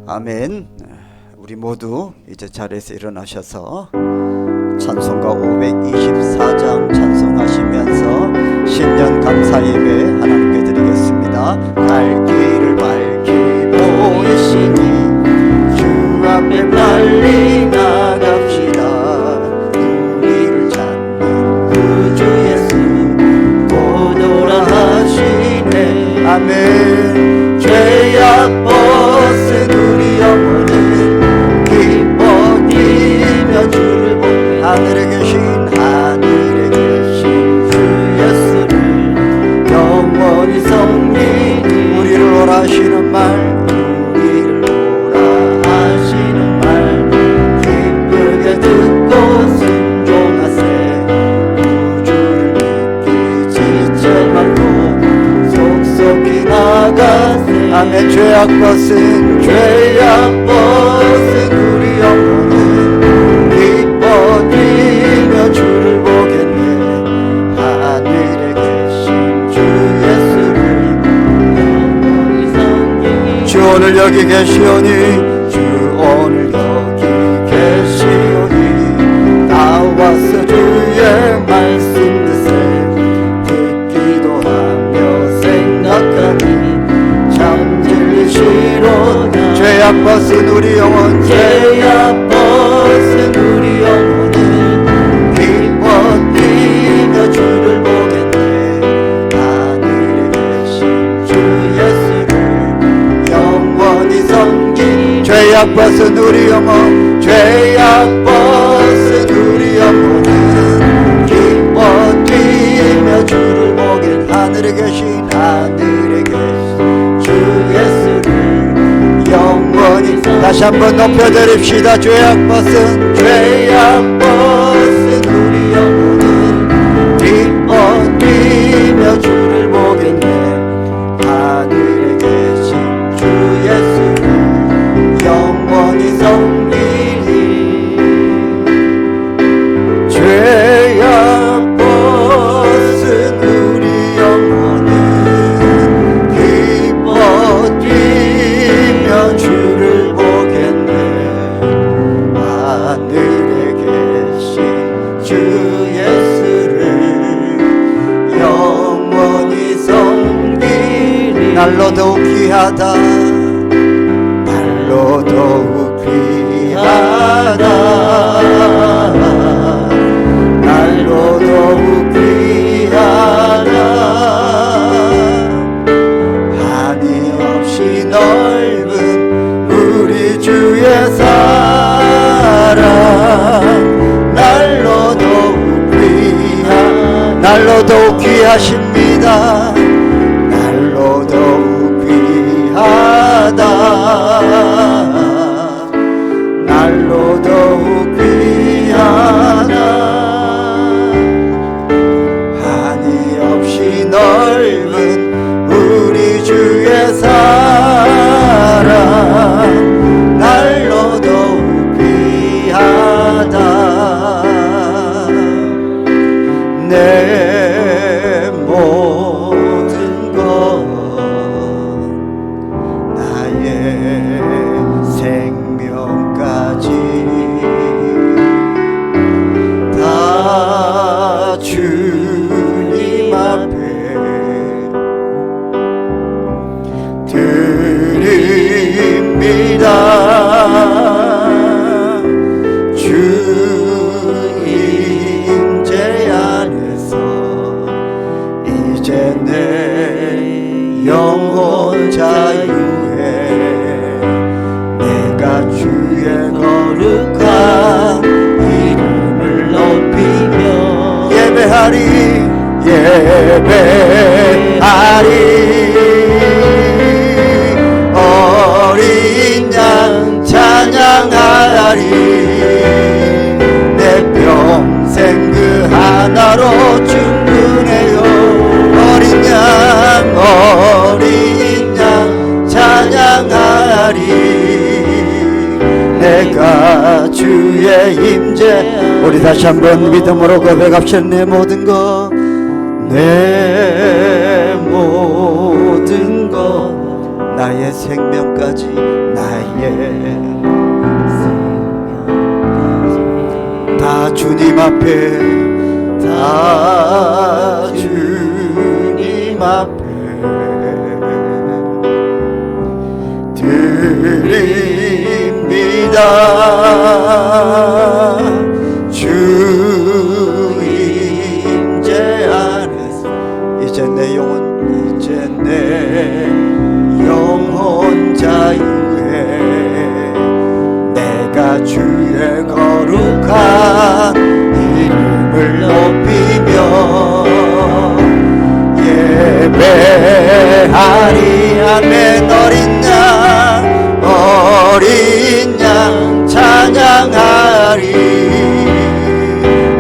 아멘. 우리 모두 이제 자리에서 일어나셔서 찬송가 524장 찬송하시면서 신년 감사 예배 하나님께 드리겠습니다. 갈 길을 밝히 보이시니 주 앞에 빨리 나갑시다. 우리를 찾는 구주 예수 오노라 하시네. 아멘. 죄악 벗은 우리 영혼은 기뻐 뛰며 주를 보게 하늘에 계신 주 예수를 영원히 섬기니 우리를 오라 하시는 말 기쁘게 듣고 순종하세. 구주를 믿기 지체 말고 속속히 나가세. 아멘. 죄악 벗은 우리 영혼은 기뻐 뛰며 주를 보겠네. 하늘에 계신 주 예수를 영원히 섬기니 주 오늘 여기 계시오니 주 오늘 여기 계시오니 나와서 주의 말씀 듣세. 듣기도 하며 생각하니 참 진리시로다. 죄악 벗은 우리 영혼 기뻐 뛰며 주를 보겠네. 하늘에 계신 주 예수를 영원히 섬기니 죄악 벗은 우리 영혼은 기뻐 뛰며 주를 보겠네. 하늘에 계신 주 예수를 영원히 다시 한번 높여드립시다. 죄악 벗은 우리 영혼은 기뻐 뛰며 주를 보겠네. 하늘에 계신 주 예수를 영원히 섬기니 죄악 벗은 우리 영혼은 기뻐 뛰며 주를 보겠네. 귀하다 날로 더욱 귀하다 날로 더욱 귀하다 한이 없이 넓은 우리 주의 사랑 날로 더욱 날로 더욱 귀하십니다 날로 더욱 귀하다 날로 더욱 귀하다 한이 없이 넓은 우리 주의 사랑 날로 더욱 귀하다 내 모든 것 나의 생명까지 다 주님 앞에 드립니다 주 임재 안에서 이제 내 영혼 자유해 내가 주의 거룩한 이름을 높이며 예배하리 어린 양 찬양하리 내 평생 그 하나로 충분해요 어린 양 찬양하리 내가 주의 임재 우리 다시 한번 믿음으로 고백합시다 내 모든 것 내 모든 것 나의 생명까지 나의 다 주님 앞에 다 주님 앞에 드립니다 주 임재 안에서 이제 내 영혼 자유해 내가 주의 거룩한 이름을 높이며 예배하리 아멘 어린 양 찬양하리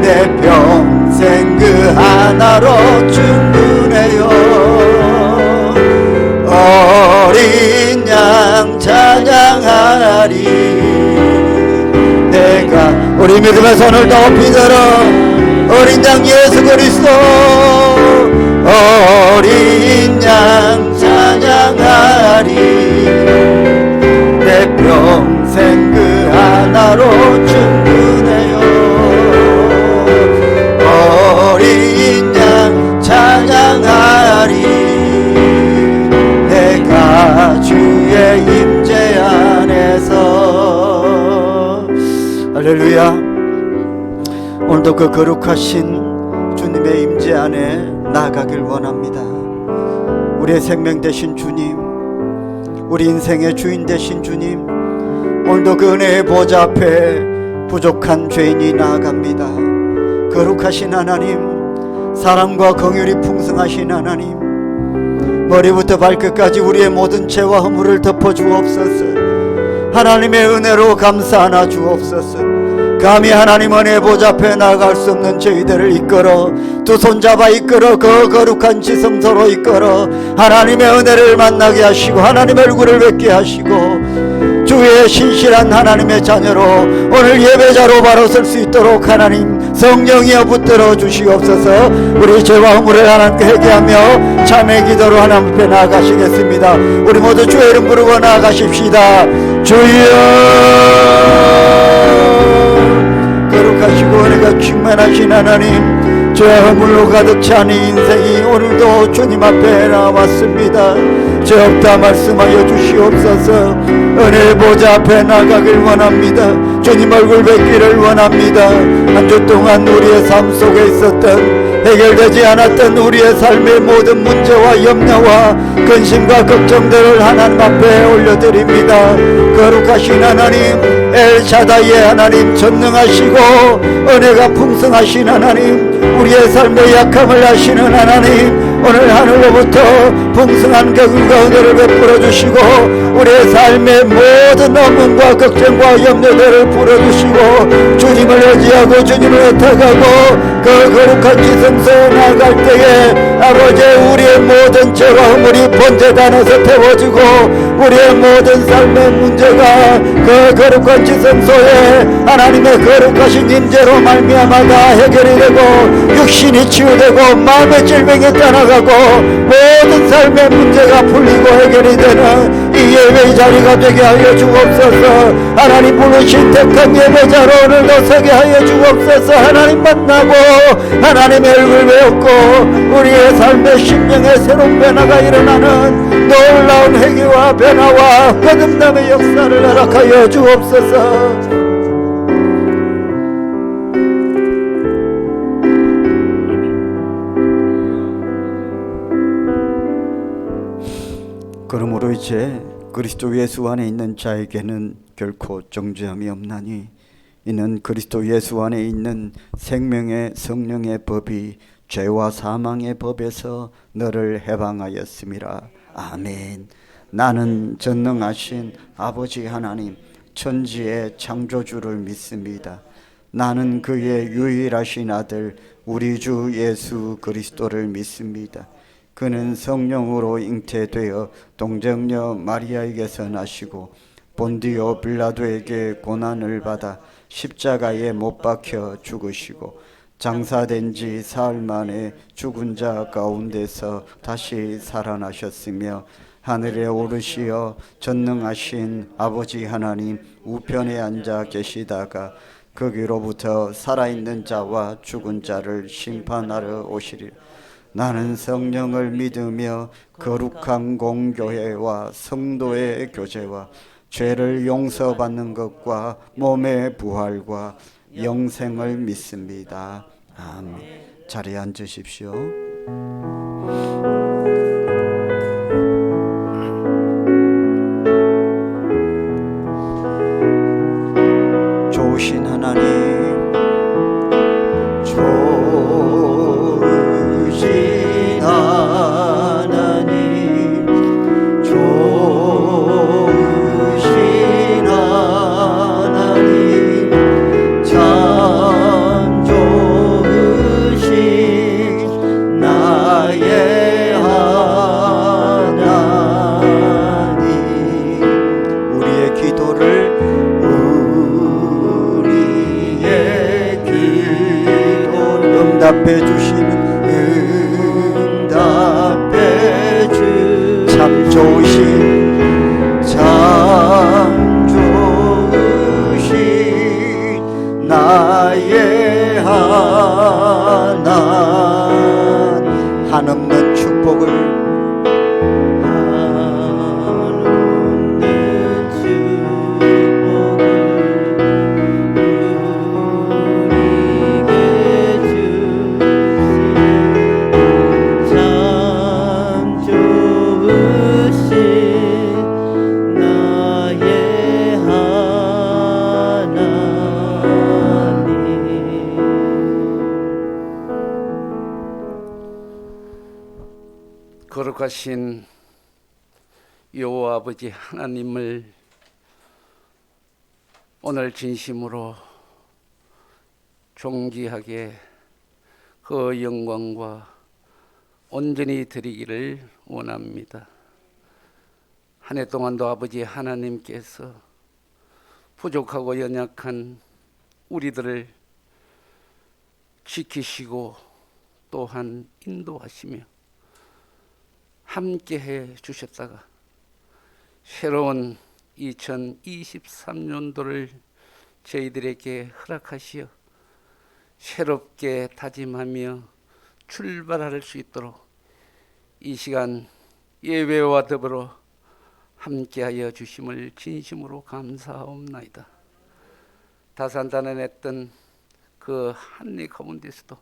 내 평생 그 하나로 충분해요 어린 양 찬양하리 내가 우리 믿음의 손을 높이 들어 어린 양 예수 그리스도 어린 양 찬양하리 내 평생 그 하나로 충분해요 어린 양 찬양하리 내가 주의 임재 안에서 할렐루야 오늘도 그 거룩하신 주님의 임재 안에 나아가길 원합니다 우리의 생명 되신 주님 우리 인생의 주인 되신 주님 오늘도 그 은혜의 보좌 앞에 부족한 죄인이 나아갑니다 거룩하신 하나님 사랑과 긍휼이 풍성하신 하나님 머리부터 발끝까지 우리의 모든 죄와 허물을 덮어주옵소서 하나님의 은혜로 감사하나 주옵소서 감히 하나님 은혜의 보좌 앞에 나아갈 수 없는 저희들을 이끌어 두 손잡아 이끌어 그 거룩한 지성소로 이끌어 하나님의 은혜를 만나게 하시고 하나님의 얼굴을 뵙게 하시고 주의 신실한 하나님의 자녀로 오늘 예배자로 바로 설 수 있도록 하나님 성령이여 붙들어 주시옵소서 우리 죄와 허물을 하나님께 회개하며 참회 기도로 하나님 앞에 나아가시겠습니다 우리 모두 주의 이름 부르고 나아가십시다 주여 거룩하시고 은혜가 충만하신 하나님 죄와 허물로 가득 찬 이 인생이 오늘도 주님 앞에 나왔습니다. 죄 없다 말씀하여 주시옵소서. 은혜의 보좌 앞에 나가길 원합니다. 주님 얼굴 뵙기를 원합니다. 한 주 동안 우리의 삶 속에 있었던 해결되지 않았던 우리의 삶의 모든 문제와 염려와 근심과 걱정들을 하나님 앞에 올려드립니다. 거룩하신 하나님, 엘샤다이의 하나님, 전능하시고 은혜가 풍성하신 하나님, 우리의 삶의 약함을 아시는 하나님, 오늘 하늘로부터 풍성한 격을과 은혜를 베풀어 주시고 우리의 삶의 모든 어문과 걱정과 염려들을 풀어주시고 주님을 의지하고 주님을 의탁하고 그 거룩한 지성소에 나갈 때에 아버지 우리의 모든 죄와 허물이 번제단에서 태워지고 우리의 모든 삶의 문제가 그 거룩한 지성소에 하나님의 거룩하신 임재로 말미암아 다 해결이 되고 육신이 치유되고 마음의 질병이 떠나가고 모든 삶의 문제가 풀리고 해결이 되는 이 예배의 자리가 되게 하여 주옵소서. 하나님 부르신 택한 예배자로 오늘도 서게 하여 주옵소서. 하나님 만나고 하나님의 얼굴 배웠고 우리의 삶의 심령의 새로운 변화가 일어나는 놀라운 회개와 변화와 거듭남의 역사를 허락하여 주옵소서. 그러므로 이제 그리스도 예수 안에 있는 자에게는 결코 정죄함이 없나니 이는 그리스도 예수 안에 있는 생명의 성령의 법이 죄와 사망의 법에서 너를 해방하였음이라. 아멘. 나는 전능하신 아버지 하나님 천지의 창조주를 믿습니다. 나는 그의 유일하신 아들 우리 주 예수 그리스도를 믿습니다. 그는 성령으로 잉태되어 동정녀 마리아에게서 나시고 본디오 빌라도에게 고난을 받아 십자가에 못 박혀 죽으시고 장사된 지 사흘 만에 죽은 자 가운데서 다시 살아나셨으며 하늘에 오르시어 전능하신 아버지 하나님 우편에 앉아 계시다가 거기로부터 살아있는 자와 죽은 자를 심판하러 오시리라. 나는 성령을 믿으며 거룩한 공교회와 성도의 교제와 죄를 용서받는 것과 몸의 부활과 영생을 믿습니다. 아멘. 자리에 앉으십시오. 좋으신 하나님, 좋으신 하나님, 좋으신 하나님, 참 좋으신 나의 하나님. 우리의 기도를 응답해 주시는 응답해 주 참 좋으신 참 좋으신 나의 하나님. 한없는 축복을 거룩하신 여호와 아버지 하나님을 오늘 진심으로 존귀하게 그 영광과 온전히 드리기를 원합니다. 한 해 동안도 아버지 하나님께서 부족하고 연약한 우리들을 지키시고 또한 인도하시며 함께해 주셨다가 새로운 2023년도를 저희들에게 허락하시어 새롭게 다짐하며 출발할 수 있도록 이 시간 예배와 더불어 함께하여 주심을 진심으로 감사하옵나이다. 다산다난했던 그 한리 가운데서도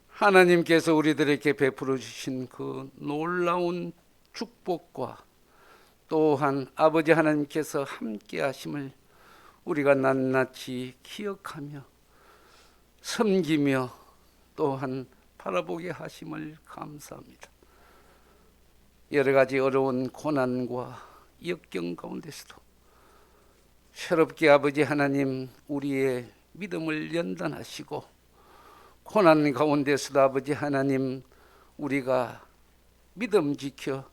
하나님께서 우리들에게 베풀어 주신 그 놀라운 축복과 또한 아버지 하나님께서 함께 하심을 우리가 낱낱이 기억하며 섬기며 또한 바라보게 하심을 감사합니다. 여러 가지 어려운 고난과 역경 가운데서도 새롭게 아버지 하나님 우리의 믿음을 연단하시고 고난 가운데서도 아버지 하나님 우리가 믿음 지켜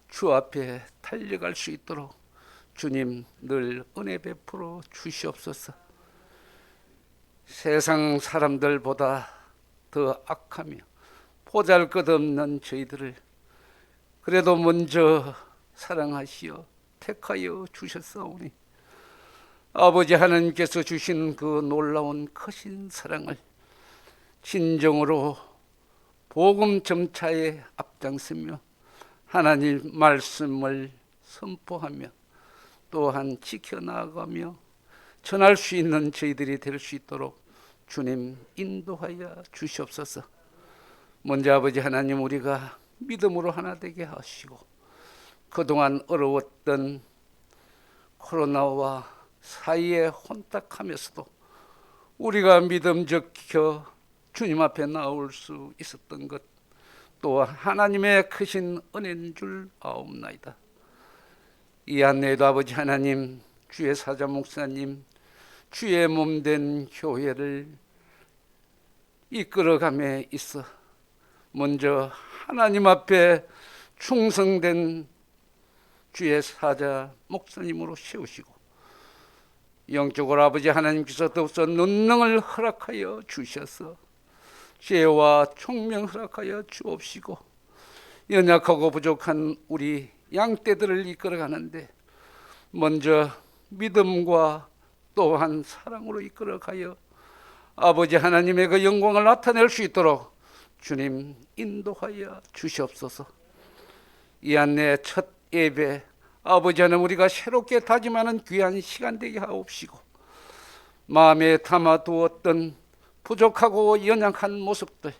주 앞에 달려갈 수 있도록 주님 늘 은혜 베풀어 주시옵소서. 세상 사람들보다 더 악하며 보잘것없는 저희들을 그래도 먼저 사랑하시어 택하여 주셨사오니 아버지 하나님께서 주신 그 놀라운 크신 사랑을 진정으로 복음 점차에 앞장서며 하나님 말씀을 선포하며 또한 지켜나가며 전할 수 있는 저희들이 될 수 있도록 주님 인도하여 주시옵소서. 먼저 아버지 하나님 우리가 믿음으로 하나 되게 하시고 그동안 어려웠던 코로나와 사이에 혼탁하면서도 우리가 믿음 지켜 주님 앞에 나올 수 있었던 것 또한 하나님의 크신 은혜인 줄 아옵나이다. 이 안내에도 아버지 하나님 주의 사자 목사님 주의 몸된 교회를 이끌어감에 있어 먼저 하나님 앞에 충성된 주의 사자 목사님으로 세우시고 영적으로 아버지 하나님께서 더욱더 능력을 허락하여 주셔서 지혜와 총명 허락하여 주옵시고 연약하고 부족한 우리 양떼들을 이끌어가는데 먼저 믿음과 또한 사랑으로 이끌어가여 아버지 하나님의 그 영광을 나타낼 수 있도록 주님 인도하여 주시옵소서. 이 안내 첫 예배 아버지 하나님 우리가 새롭게 다짐하는 귀한 시간 되게 하옵시고 마음에 담아두었던 부족하고 연약한 모습들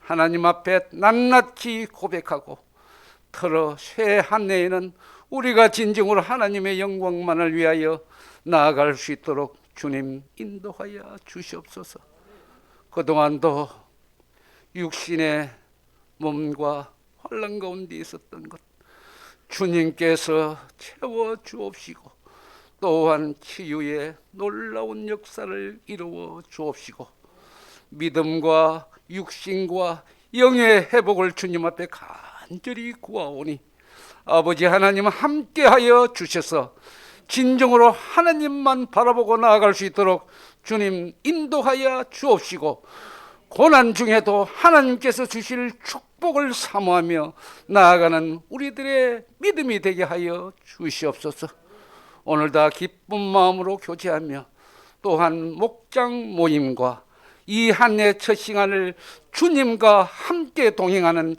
하나님 앞에 낱낱이 고백하고 털어 새 한 해에는 우리가 진정으로 하나님의 영광만을 위하여 나아갈 수 있도록 주님 인도하여 주시옵소서. 그동안도 육신의 몸과 환난 가운데 있었던 것 주님께서 채워 주옵시고 또한 치유의 놀라운 역사를 이루어 주옵시고 믿음과 육신과 영의 회복을 주님 앞에 간절히 구하오니 아버지 하나님 함께하여 주셔서 진정으로 하나님만 바라보고 나아갈 수 있도록 주님 인도하여 주옵시고 고난 중에도 하나님께서 주실 축복을 사모하며 나아가는 우리들의 믿음이 되게 하여 주시옵소서. 오늘 다 기쁜 마음으로 교제하며 또한 목장 모임과 이 한 해 첫 시간을 주님과 함께 동행하는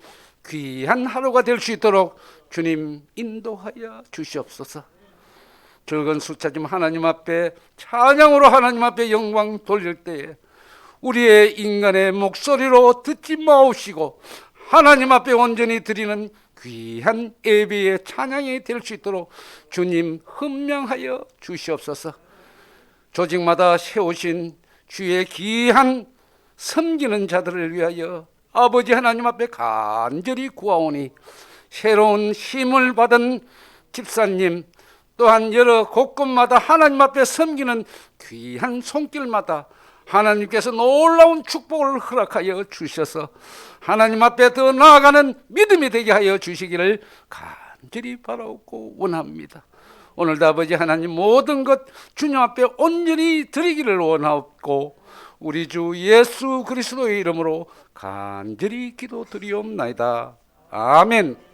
귀한 하루가 될 수 있도록 주님 인도하여 주시옵소서. 적은 숫자지만 하나님 앞에 찬양으로 하나님 앞에 영광 돌릴 때에 우리의 인간의 목소리로 듣지 마옵시고 하나님 앞에 온전히 드리는 귀한 예배의 찬양이 될 수 있도록 주님 헌명하여 주시옵소서. 조직마다 세우신 주의 귀한 섬기는 자들을 위하여 아버지 하나님 앞에 간절히 구하오니 새로운 힘을 받은 집사님 또한 여러 곳곳마다 하나님 앞에 섬기는 귀한 손길마다 하나님께서 놀라운 축복을 허락하여 주셔서 하나님 앞에 더 나아가는 믿음이 되게 하여 주시기를 간절히 바라옵고 원합니다. 오늘도 아버지 하나님 모든 것 주님 앞에 온전히 드리기를 원하옵고 우리 주 예수 그리스도의 이름으로 간절히 기도드리옵나이다. 아멘.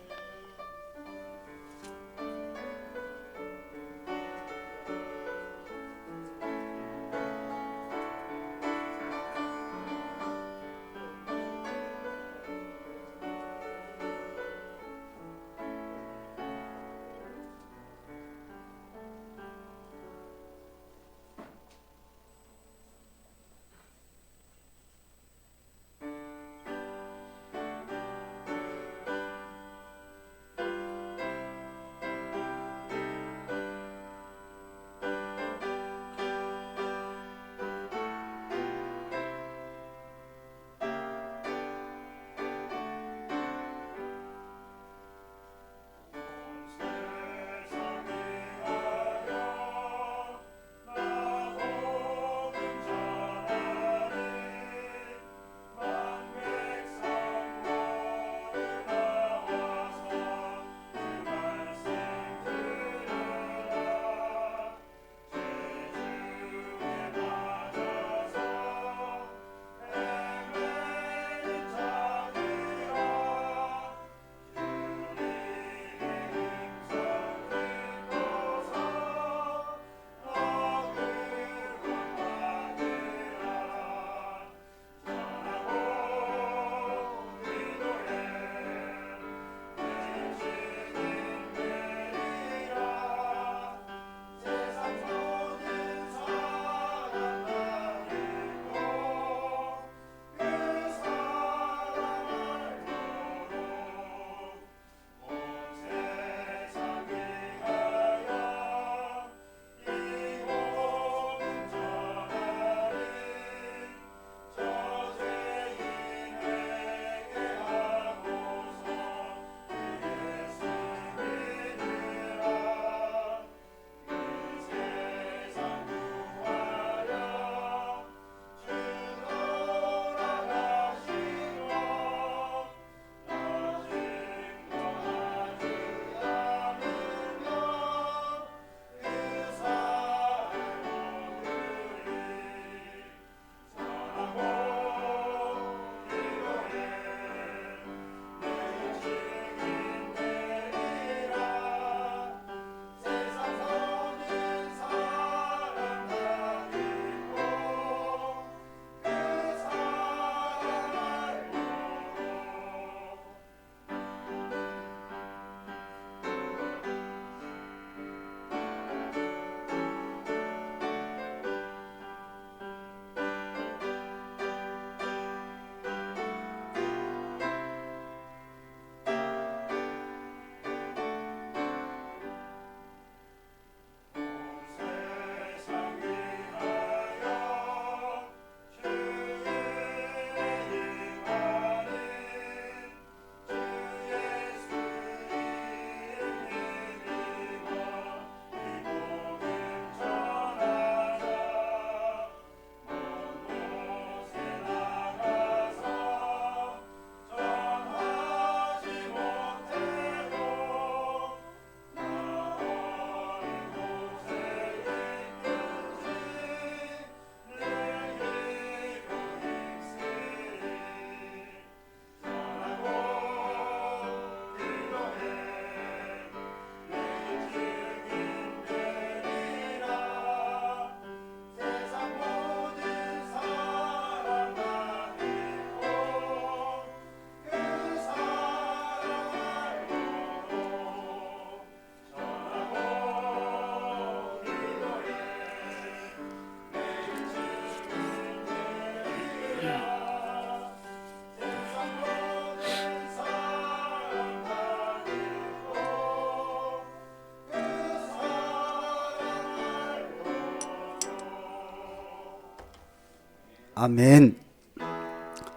아멘.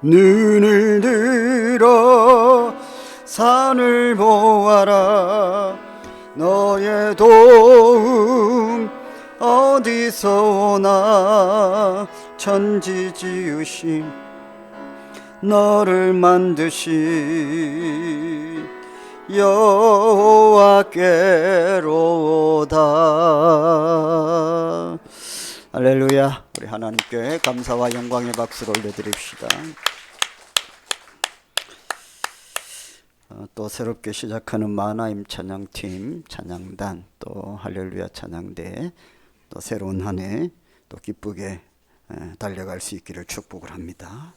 눈을 들어 산을 보아라. 너의 도움 어디서 오나. 천지 지으신 너를 만드신 여호와께로다. 할렐루야. 우리 하나님께 감사와 영광의 박수를 올려드립시다. 또 새롭게 시작하는 마나임 찬양팀, 찬양단, 또 할렐루야 찬양대, 또 새로운 한 해 또 기쁘게 달려갈 수 있기를 축복을 합니다.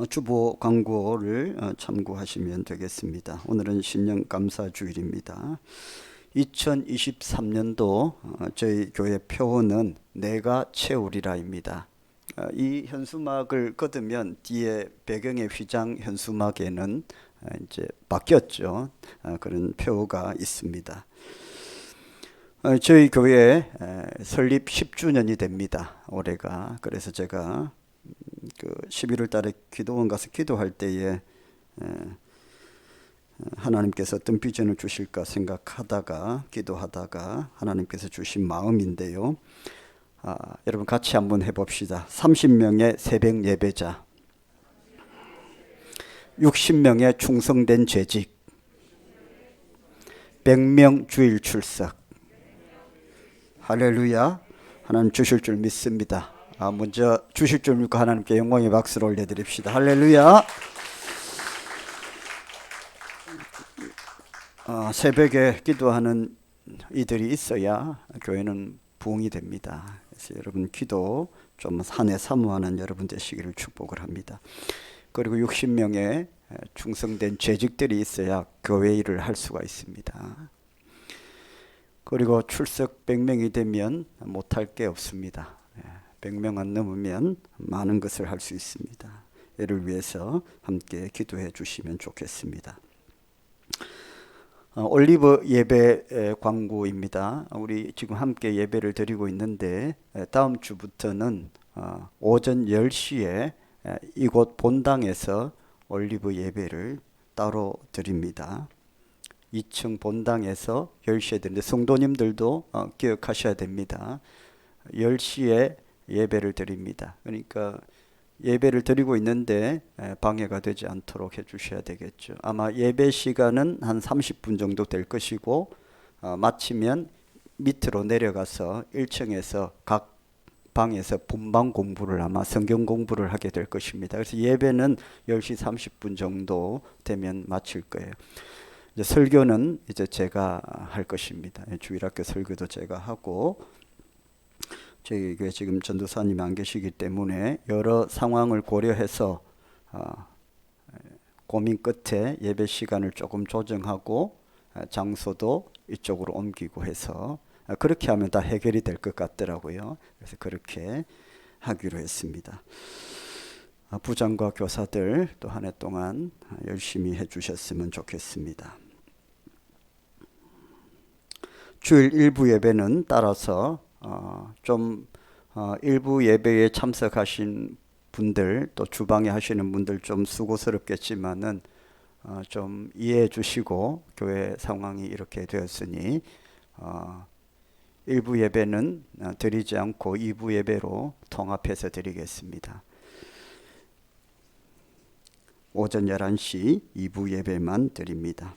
주보 광고를 참고하시면 되겠습니다. 오늘은 신년 감사 주일입니다. 2023년도 저희 교회 표어는 내가 채우리라입니다. 이 현수막을 거두면 뒤에 배경의 휘장 현수막에는 이제 바뀌었죠. 그런 표어가 있습니다. 저희 교회 설립 10주년이 됩니다. 올해가. 그래서 제가 11월 달에 기도원 가서 기도할 때에 하나님께서 어떤 비전을 주실까 생각하다가 기도하다가 하나님께서 주신 마음인데요. 여러분 같이 한번 해봅시다. 30명의 새벽 예배자, 60명의 충성된 재직, 100명 주일 출석. 할렐루야. 하나님 주실 줄 믿습니다. 먼저 주실 줄 믿고 하나님께 영광의 박수를 올려드립시다. 할렐루야. 새벽에 기도하는 이들이 있어야 교회는 부흥이 됩니다. 그래서 여러분 기도 좀 한 해 사모하는 여러분 되시기를 축복을 합니다. 그리고 60명의 충성된 재직들이 있어야 교회 일을 할 수가 있습니다. 그리고 출석 100명이 되면 못할 게 없습니다. 100명 안 넘으면 많은 것을 할 수 있습니다. 이를 위해서 함께 기도해 주시면 좋겠습니다. 올리브 예배 광고입니다. 우리 지금 함께 예배를 드리고 있는데 다음 주부터는 오전 10시에 이곳 본당에서 올리브 예배를 따로 드립니다. 2층 본당에서 10시에 드리는데 성도님들도 기억하셔야 됩니다. 10시에 예배를 드립니다. 그러니까 예배를 드리고 있는데 방해가 되지 않도록 해주셔야 되겠죠. 아마 예배 시간은 한 30분 정도 될 것이고 마치면 밑으로 내려가서 1층에서 각 방에서 분방 공부를 아마 성경 공부를 하게 될 것입니다. 그래서 예배는 10시 30분 정도 되면 마칠 거예요. 이제 설교는 이제 제가 할 것입니다. 주일학교 설교도 제가 하고 저희 교회 지금 전도사님이 안 계시기 때문에 여러 상황을 고려해서 고민 끝에 예배 시간을 조금 조정하고 장소도 이쪽으로 옮기고 해서 그렇게 하면 다 해결이 될 것 같더라고요. 그래서 그렇게 하기로 했습니다. 부장과 교사들 또 한 해 동안 열심히 해주셨으면 좋겠습니다. 주일 일부 예배는 따라서 일부 예배에 참석하신 분들 또 주방에 하시는 분들 좀 수고스럽겠지만은 좀 이해해 주시고 교회 상황이 이렇게 되었으니 일부 예배는 드리지 않고 2부 예배로 통합해서 드리겠습니다. 오전 11시 2부 예배만 드립니다.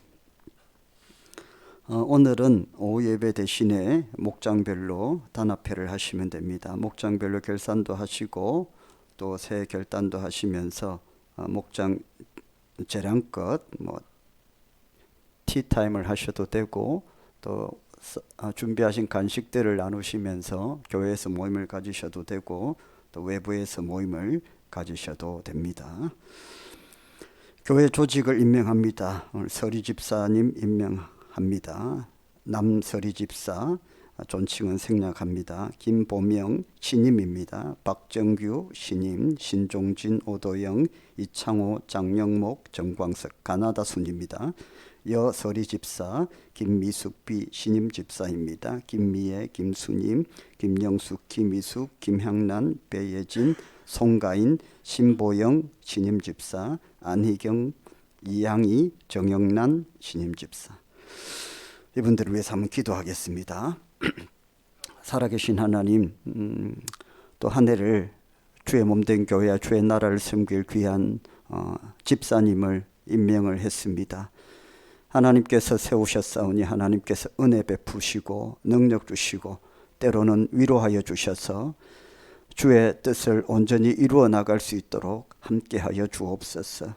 오늘은 오후 예배 대신에 목장별로 단합회를 하시면 됩니다. 목장별로 결산도 하시고 또 새 결단도 하시면서 목장 재량껏 티타임을 하셔도 되고 또 준비하신 간식들을 나누시면서 교회에서 모임을 가지셔도 되고 또 외부에서 모임을 가지셔도 됩니다. 교회 조직을 임명합니다. 오늘 서리 집사님 임명합니다. 남서리 집사, 존칭은 생략합니다. 김보명 신임입니다. 박정규 신임, 신종진, 오도영, 이창호, 장영목, 정광석 가나다 순입니다. 여서리 집사, 김미숙비 신임 집사입니다. 김미애, 김수님, 김영숙, 김미숙, 김향란, 배예진, 송가인, 신보영 신임 집사, 안희경, 이양희, 정영란 신임 집사. 이분들을 위해서 한번 기도하겠습니다. 살아계신 하나님, 또 한 해를 주의 몸된 교회와 주의 나라를 섬길 귀한 집사님을 임명을 했습니다. 하나님께서 세우셨사오니 하나님께서 은혜 베푸시고 능력 주시고 때로는 위로하여 주셔서 주의 뜻을 온전히 이루어 나갈 수 있도록 함께하여 주옵소서.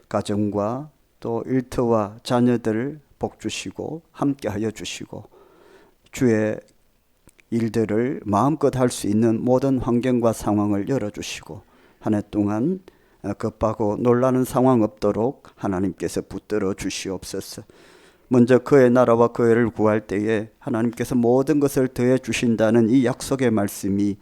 가정과 또 일터와 자녀들 복 주시고 함께하여 주시고 주의 일들을 마음껏 할 수 있는 모든 환경과 상황을 열어주시고 한 해 동안 급하고 놀라는 상황 없도록 하나님께서 붙들어 주시옵소서. 먼저 그의 나라와 그 의를 구할 때에 하나님께서 모든 것을 더해 주신다는 이 약속의 말씀이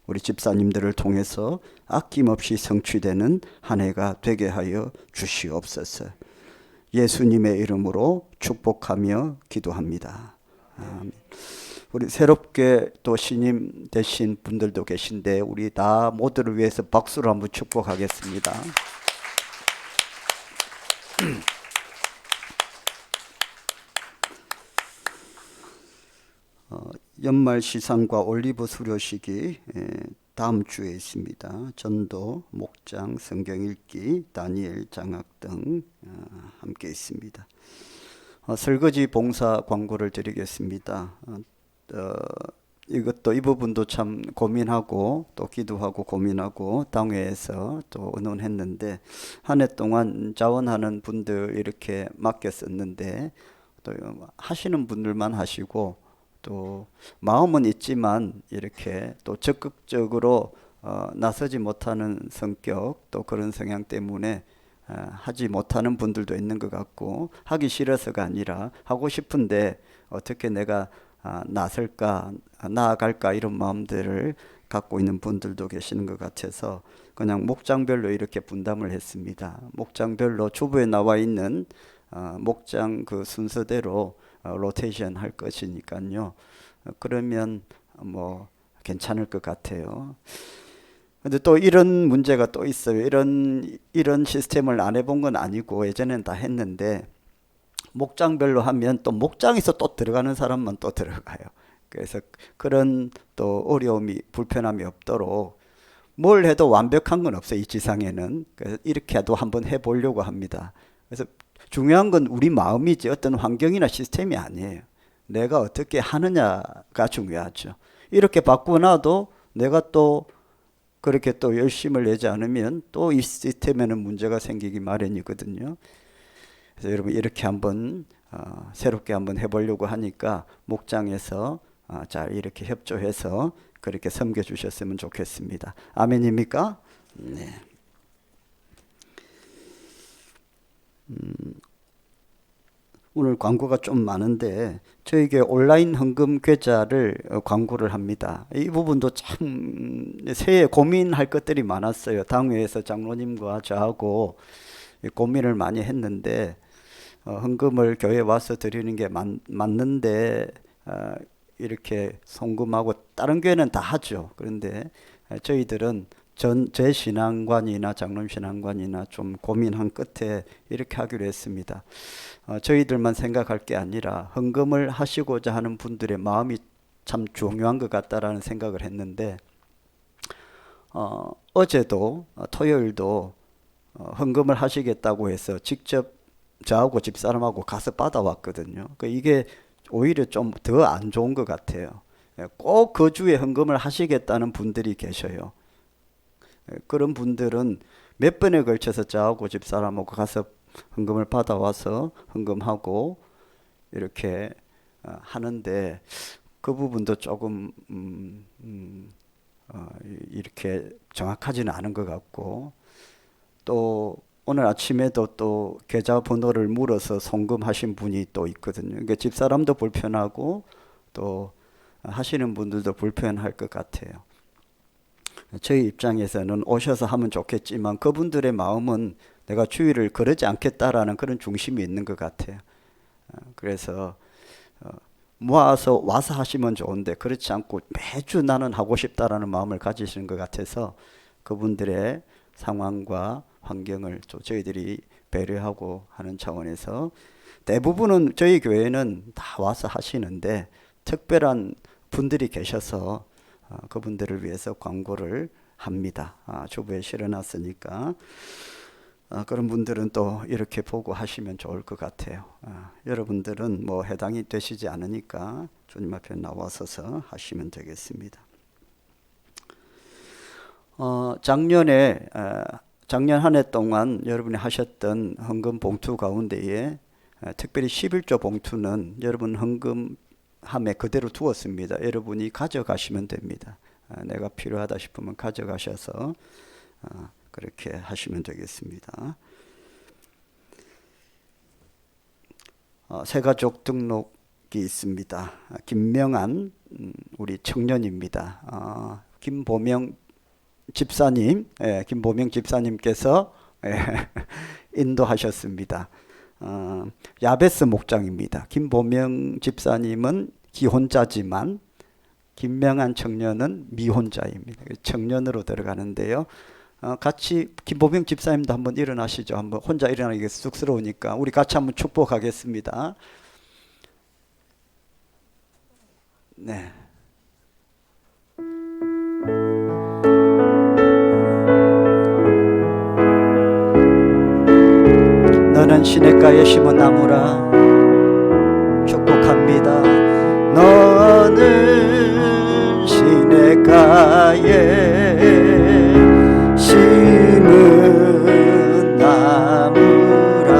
우리 집사님들을 통해서 아낌없이 성취되는 한 해가 되게 하여 주시옵소서. 예수님의 이름으로 축복하며 기도합니다. 아멘. 우리 새롭게 또 신임 되신 분들도 계신데 우리 다 모두를 위해서 박수로 한번 축복하겠습니다. 연말 시상과 올리브 수료식이 다음 주에 있습니다. 전도, 목장, 성경 읽기, 다니엘 장학 등 함께 있습니다. 설거지 봉사 광고를 드리겠습니다. 이것도 이 부분도 참 고민하고 또 기도하고 고민하고 당회에서 또 의논했는데 한 해 동안 자원하는 분들 이렇게 맡겼었는데 또 하시는 분들만 하시고 또 마음은 있지만 이렇게 또 적극적으로 나서지 못하는 성격 또 그런 성향 때문에 하지 못하는 분들도 있는 것 같고 하기 싫어서가 아니라 하고 싶은데 어떻게 내가 나설까 나아갈까 이런 마음들을 갖고 있는 분들도 계시는 것 같아서 그냥 목장별로 이렇게 분담을 했습니다. 목장별로 주부에 나와 있는 목장 그 순서대로 로테이션 할 것이니까요. 그러면 뭐 괜찮을 것 같아요. 근데 또 이런 문제가 또 있어요. 이런 시스템을 안 해본 건 아니고 예전엔 다 했는데 목장별로 하면 또 목장에서 또 들어가는 사람만 또 들어가요. 그래서 그런 또 어려움이 불편함이 없도록 뭘 해도 완벽한 건 없어요. 이 지상에는. 그래서 이렇게도 한번 해보려고 합니다. 그래서 중요한 건 우리 마음이지 어떤 환경이나 시스템이 아니에요. 내가 어떻게 하느냐가 중요하죠. 이렇게 바꾸나도 내가 또 그렇게 또 열심을 내지 않으면 또 이 시스템에는 문제가 생기기 마련이거든요. 그래서 여러분 이렇게 한번 새롭게 한번 해보려고 하니까 목장에서 잘 이렇게 협조해서 그렇게 섬겨주셨으면 좋겠습니다. 아멘입니까? 네. 오늘 광고가 좀 많은데 저에게 온라인 헌금 계좌를 광고를 합니다. 이 부분도 참 새해 고민할 것들이 많았어요. 당회에서 장로님과 저하고 고민을 많이 했는데 헌금을 교회에 와서 드리는 게 맞는데 이렇게 송금하고 다른 교회는 다 하죠. 그런데 저희들은 제 신앙관이나 장로님 신앙관이나 좀 고민한 끝에 이렇게 하기로 했습니다. 저희들만 생각할 게 아니라 헌금을 하시고자 하는 분들의 마음이 참 중요한 것 같다라는 생각을 했는데 어제도 토요일도 헌금을 하시겠다고 해서 직접 저하고 집사람하고 가서 받아왔거든요. 이게 오히려 좀 더 안 좋은 것 같아요. 꼭 그 주에 헌금을 하시겠다는 분들이 계셔요. 그런 분들은 몇 번에 걸쳐서 저하고 집사람하고 가서 헌금을 받아와서 헌금하고 이렇게 하는데 그 부분도 조금 이렇게 정확하지는 않은 것 같고 또 오늘 아침에도 또 계좌번호를 물어서 송금하신 분이 또 있거든요. 그러니까 집사람도 불편하고 또 하시는 분들도 불편할 것 같아요. 저희 입장에서는 오셔서 하면 좋겠지만 그분들의 마음은 내가 주일을 그러지 않겠다라는 그런 중심이 있는 것 같아요. 그래서 모아서 와서 하시면 좋은데 그렇지 않고 매주 나는 하고 싶다라는 마음을 가지시는 것 같아서 그분들의 상황과 환경을 또 저희들이 배려하고 하는 차원에서 대부분은 저희 교회는 다 와서 하시는데 특별한 분들이 계셔서 그분들을 위해서 광고를 합니다. 주부에 실어놨으니까 그런 분들은 또 이렇게 보고 하시면 좋을 것 같아요. 여러분들은 뭐 해당이 되시지 않으니까 주님 앞에 나와서서 하시면 되겠습니다. 작년 한 해 동안 여러분이 하셨던 헌금 봉투 가운데에 특별히 11조 봉투는 여러분 헌금함에 그대로 두었습니다. 여러분이 가져가시면 됩니다. 내가 필요하다 싶으면 가져가셔서 그렇게 하시면 되겠습니다. 새가족 등록이 있습니다. 김명한 우리 청년입니다. 김보명 집사님, 김보명 집사님께서 인도하셨습니다. 야베스 목장입니다. 김보명 집사님은 기혼자지만 김명한 청년은 미혼자입니다. 청년으로 들어가는데요. 같이 김보명 집사님도 한번 일어나시죠. 한번 혼자 일어나기 쑥스러우니까 우리 같이 한번 축복하겠습니다. 네. 너는 시냇가에 심은 나무라 축복합니다. 너는 시냇가에 심은 나무라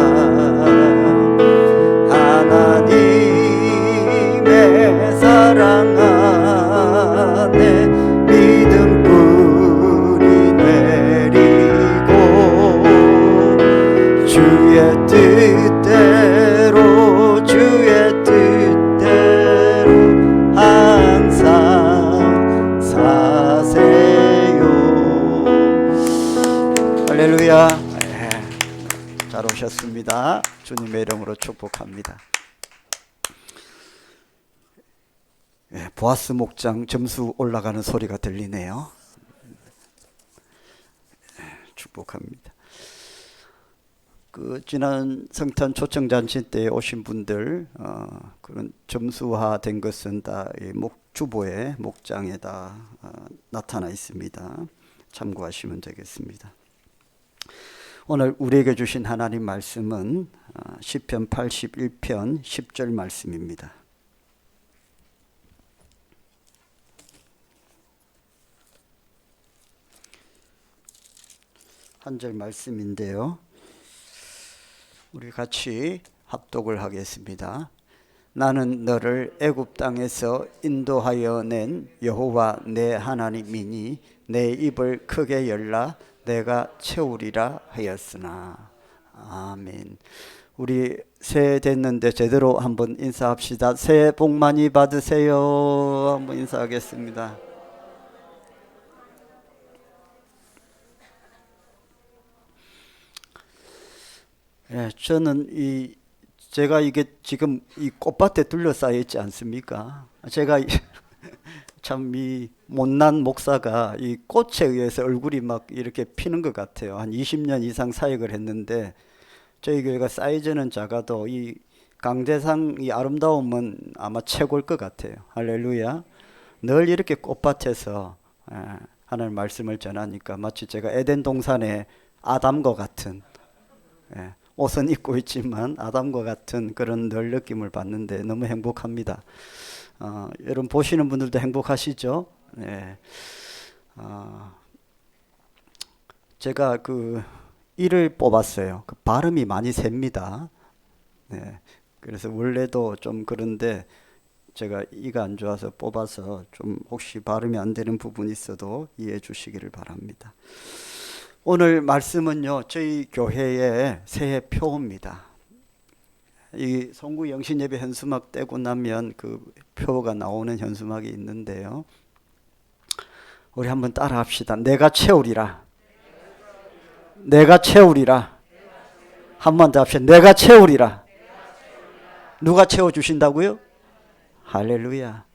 하나님의 사랑 안에 믿음 뿌리 내리고 주의 뜻대로 항상 사세요. 할렐루야. 잘 오셨습니다. 주님의 이름으로 축복합니다. 보아스 목장 점수 올라가는 소리가 들리네요. 축복합니다. 지난 성탄 초청잔치 때 오신 분들 그런 점수화된 것은 다 주보의 목장에다 나타나 있습니다. 참고하시면 되겠습니다. 오늘 우리에게 주신 하나님 말씀은 시편 81편 10절 말씀입니다. 한 절 말씀인데요. 우리 같이 합독을 하겠습니다. 나는 너를 애굽 땅에서 인도하여 낸 여호와 내 하나님이니 내 입을 크게 열라 내가 채우리라 하였으나. 아멘. 우리 새해 됐는데 제대로 한번 인사합시다. 새해 복 많이 받으세요. 한번 인사하겠습니다. 저는 제가 이게 지금 이 꽃밭에 둘러싸여 있지 않습니까? 제가 참 이 못난 목사가 이 꽃에 의해서 얼굴이 막 이렇게 피는 것 같아요. 한 20년 이상 사역을 했는데 저희 교회가 사이즈는 작아도 이 강대상 이 아름다움은 아마 최고일 것 같아요. 할렐루야. 늘 이렇게 꽃밭에서 하나님 말씀을 전하니까 마치 제가 에덴 동산의 아담과 같은 옷은 입고 있지만 아담과 같은 그런 늘 느낌을 받는데 너무 행복합니다. 여러분 보시는 분들도 행복하시죠? 네. 제가 이를 뽑았어요. 발음이 많이 셉니다. 네. 그래서 원래도 좀 그런데 제가 이가 안 좋아서 뽑아서 좀 혹시 발음이 안 되는 부분이 있어도 이해해 주시기를 바랍니다. 오늘 말씀은요, 저희 교회의 새해 표입니다. 이 송구 영신 예배 현수막 떼고 나면 그 표가 나오는 현수막이 있는데요. 우리 한번 따라 합시다. 내가 채우리라. 내가 채우리라. 한 번 더 합시다. 내가 채우리라. 누가 채워주신다고요? 할렐루야.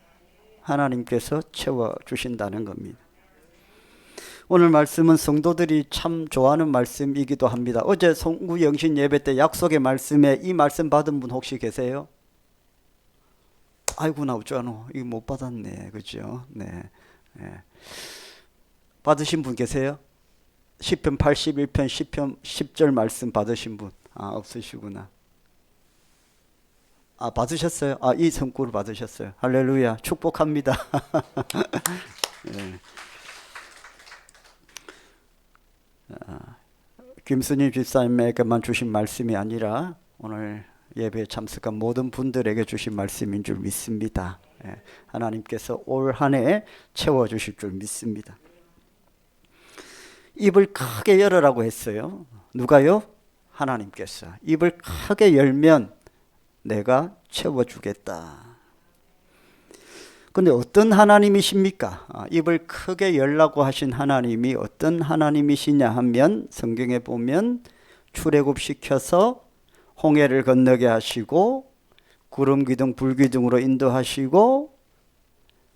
하나님께서 채워주신다는 겁니다. 오늘 말씀은 성도들이 참 좋아하는 말씀이기도 합니다. 어제 송구 영신 예배 때 약속의 말씀에 이 말씀 받은 분 혹시 계세요? 아이고, 나 어쩌노. 이거 못 받았네. 그죠? 네. 네. 받으신 분 계세요? 시편 81편 10절 말씀 받으신 분? 없으시구나. 받으셨어요? 이 성구를 받으셨어요. 할렐루야. 축복합니다. 네. 김순희 집사님에게만 주신 말씀이 아니라 오늘 예배에 참석한 모든 분들에게 주신 말씀인 줄 믿습니다. 하나님께서 올 한 해 채워주실 줄 믿습니다. 입을 크게 열으라고 했어요. 누가요? 하나님께서. 입을 크게 열면 내가 채워주겠다. 근데 어떤 하나님이십니까? 입을 크게 열라고 하신 하나님이 어떤 하나님이시냐 하면 성경에 보면 출애굽시켜서 홍해를 건너게 하시고 구름 기둥 불 기둥으로 인도하시고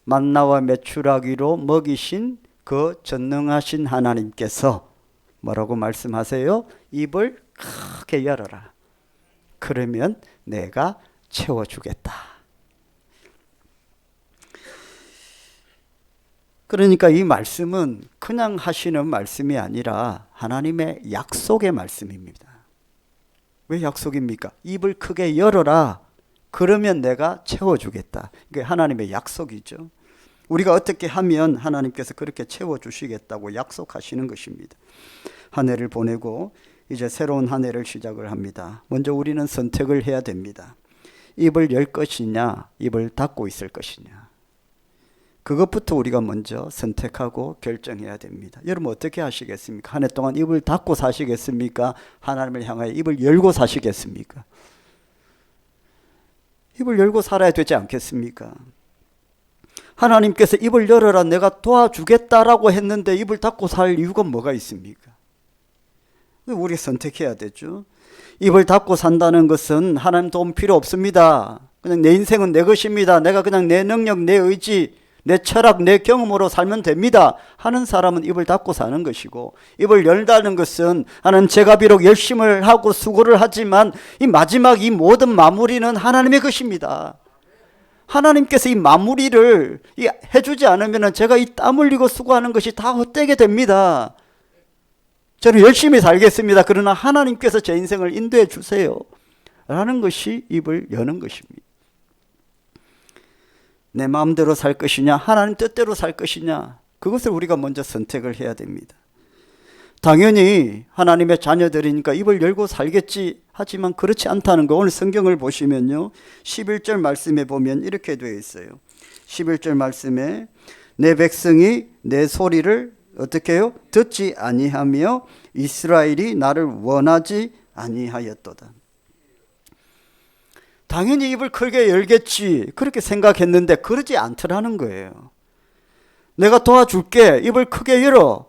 만나와 메추라기로 먹이신 그 전능하신 하나님께서 뭐라고 말씀하세요? 입을 크게 열어라. 그러면 내가 채워주겠다. 그러니까 이 말씀은 그냥 하시는 말씀이 아니라 하나님의 약속의 말씀입니다. 왜 약속입니까? 입을 크게 열어라. 그러면 내가 채워주겠다. 이게 하나님의 약속이죠. 우리가 어떻게 하면 하나님께서 그렇게 채워주시겠다고 약속하시는 것입니다. 한 해를 보내고 이제 새로운 한 해를 시작을 합니다. 먼저 우리는 선택을 해야 됩니다. 입을 열 것이냐, 입을 닫고 있을 것이냐. 그것부터 우리가 먼저 선택하고 결정해야 됩니다. 여러분 어떻게 하시겠습니까? 한 해 동안 입을 닫고 사시겠습니까? 하나님을 향하여 입을 열고 사시겠습니까? 입을 열고 살아야 되지 않겠습니까? 하나님께서 입을 열어라 내가 도와주겠다라고 했는데 입을 닫고 살 이유가 뭐가 있습니까? 우리 선택해야 되죠. 입을 닫고 산다는 것은 하나님 도움 필요 없습니다. 그냥 내 인생은 내 것입니다. 내가 그냥 내 능력, 내 의지, 내 철학, 내 경험으로 살면 됩니다 하는 사람은 입을 닫고 사는 것이고, 입을 열다는 것은 하나님 제가 비록 열심히 하고 수고를 하지만 이 마지막 이 모든 마무리는 하나님의 것입니다. 하나님께서 이 마무리를 해주지 않으면 제가 이 땀 흘리고 수고하는 것이 다 헛되게 됩니다. 저는 열심히 살겠습니다. 그러나 하나님께서 제 인생을 인도해 주세요 라는 것이 입을 여는 것입니다. 내 마음대로 살 것이냐, 하나님 뜻대로 살 것이냐, 그것을 우리가 먼저 선택을 해야 됩니다. 당연히 하나님의 자녀들이니까 입을 열고 살겠지 하지만 그렇지 않다는 거 오늘 성경을 보시면요 11절 말씀에 보면 이렇게 되어 있어요. 11절 말씀에 내 백성이 내 소리를 어떻게 해요? 듣지 아니하며 이스라엘이 나를 원하지 아니하였도다. 당연히 입을 크게 열겠지 그렇게 생각했는데 그러지 않더라는 거예요. 내가 도와줄게 입을 크게 열어.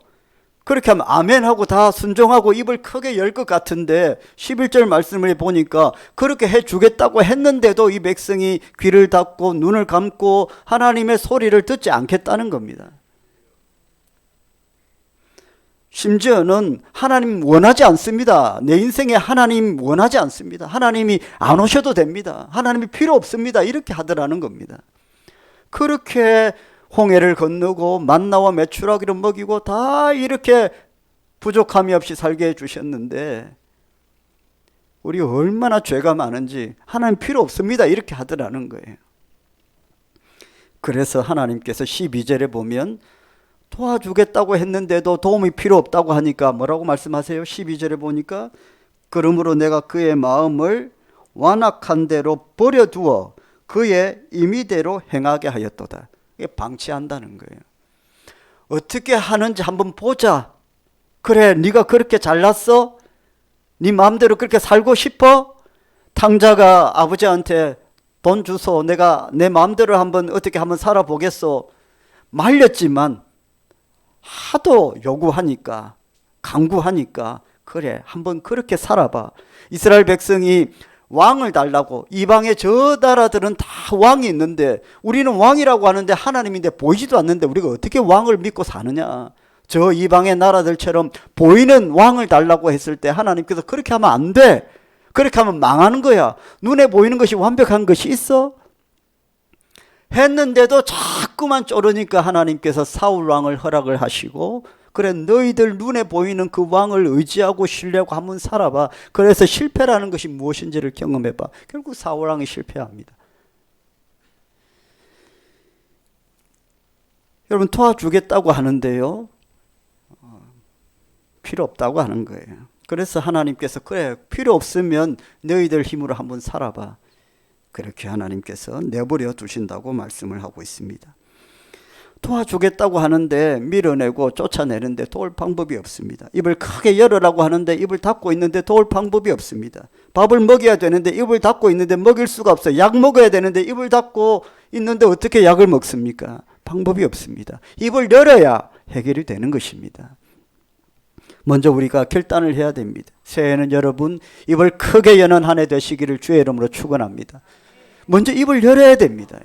그렇게 하면 아멘 하고 다 순종하고 입을 크게 열 것 같은데 11절 말씀을 보니까 그렇게 해주겠다고 했는데도 이 백성이 귀를 닫고 눈을 감고 하나님의 소리를 듣지 않겠다는 겁니다. 심지어는 하나님 원하지 않습니다. 내 인생에 하나님 원하지 않습니다. 하나님이 안 오셔도 됩니다. 하나님이 필요 없습니다. 이렇게 하더라는 겁니다. 그렇게 홍해를 건너고 만나와 메추라기를 먹이고 다 이렇게 부족함이 없이 살게 해주셨는데 우리 얼마나 죄가 많은지 하나님 필요 없습니다. 이렇게 하더라는 거예요. 그래서 하나님께서 12절에 보면 도와주겠다고 했는데도 도움이 필요 없다고 하니까 뭐라고 말씀하세요? 12절에 보니까 그러므로 내가 그의 마음을 완악한 대로 버려두어 그의 임의대로 행하게 하였도다. 이게 방치한다는 거예요. 어떻게 하는지 한번 보자. 그래 네가 그렇게 잘났어? 네 마음대로 그렇게 살고 싶어? 탕자가 아버지한테 돈 주소, 내가 내 마음대로 어떻게 한번 살아보겠소. 말렸지만 하도 요구하니까, 강구하니까, 그래 한번 그렇게 살아봐. 이스라엘 백성이 왕을 달라고, 이방의 저 나라들은 다 왕이 있는데 우리는 왕이라고 하는데 하나님인데 보이지도 않는데 우리가 어떻게 왕을 믿고 사느냐. 저 이방의 나라들처럼 보이는 왕을 달라고 했을 때 하나님께서 그렇게 하면 안 돼. 그렇게 하면 망하는 거야. 눈에 보이는 것이 완벽한 것이 있어? 했는데도 자꾸만 쪼르니까 하나님께서 사울 왕을 허락을 하시고, 그래 너희들 눈에 보이는 그 왕을 의지하고 신뢰하고 한번 살아봐. 그래서 실패라는 것이 무엇인지를 경험해봐. 결국 사울 왕이 실패합니다. 여러분, 도와주겠다고 하는데요, 필요 없다고 하는 거예요. 그래서 하나님께서 그래 필요 없으면 너희들 힘으로 한번 살아봐. 그렇게 하나님께서 내버려 두신다고 말씀을 하고 있습니다. 도와주겠다고 하는데 밀어내고 쫓아내는데 도울 방법이 없습니다. 입을 크게 열으라고 하는데 입을 닫고 있는데 도울 방법이 없습니다. 밥을 먹여야 되는데 입을 닫고 있는데 먹일 수가 없어요. 약 먹어야 되는데 입을 닫고 있는데 어떻게 약을 먹습니까? 방법이 없습니다. 입을 열어야 해결이 되는 것입니다. 먼저 우리가 결단을 해야 됩니다. 새해에는 여러분 입을 크게 여는 한 해 되시기를 주의 이름으로 축원합니다. 먼저 입을 열어야 됩니다.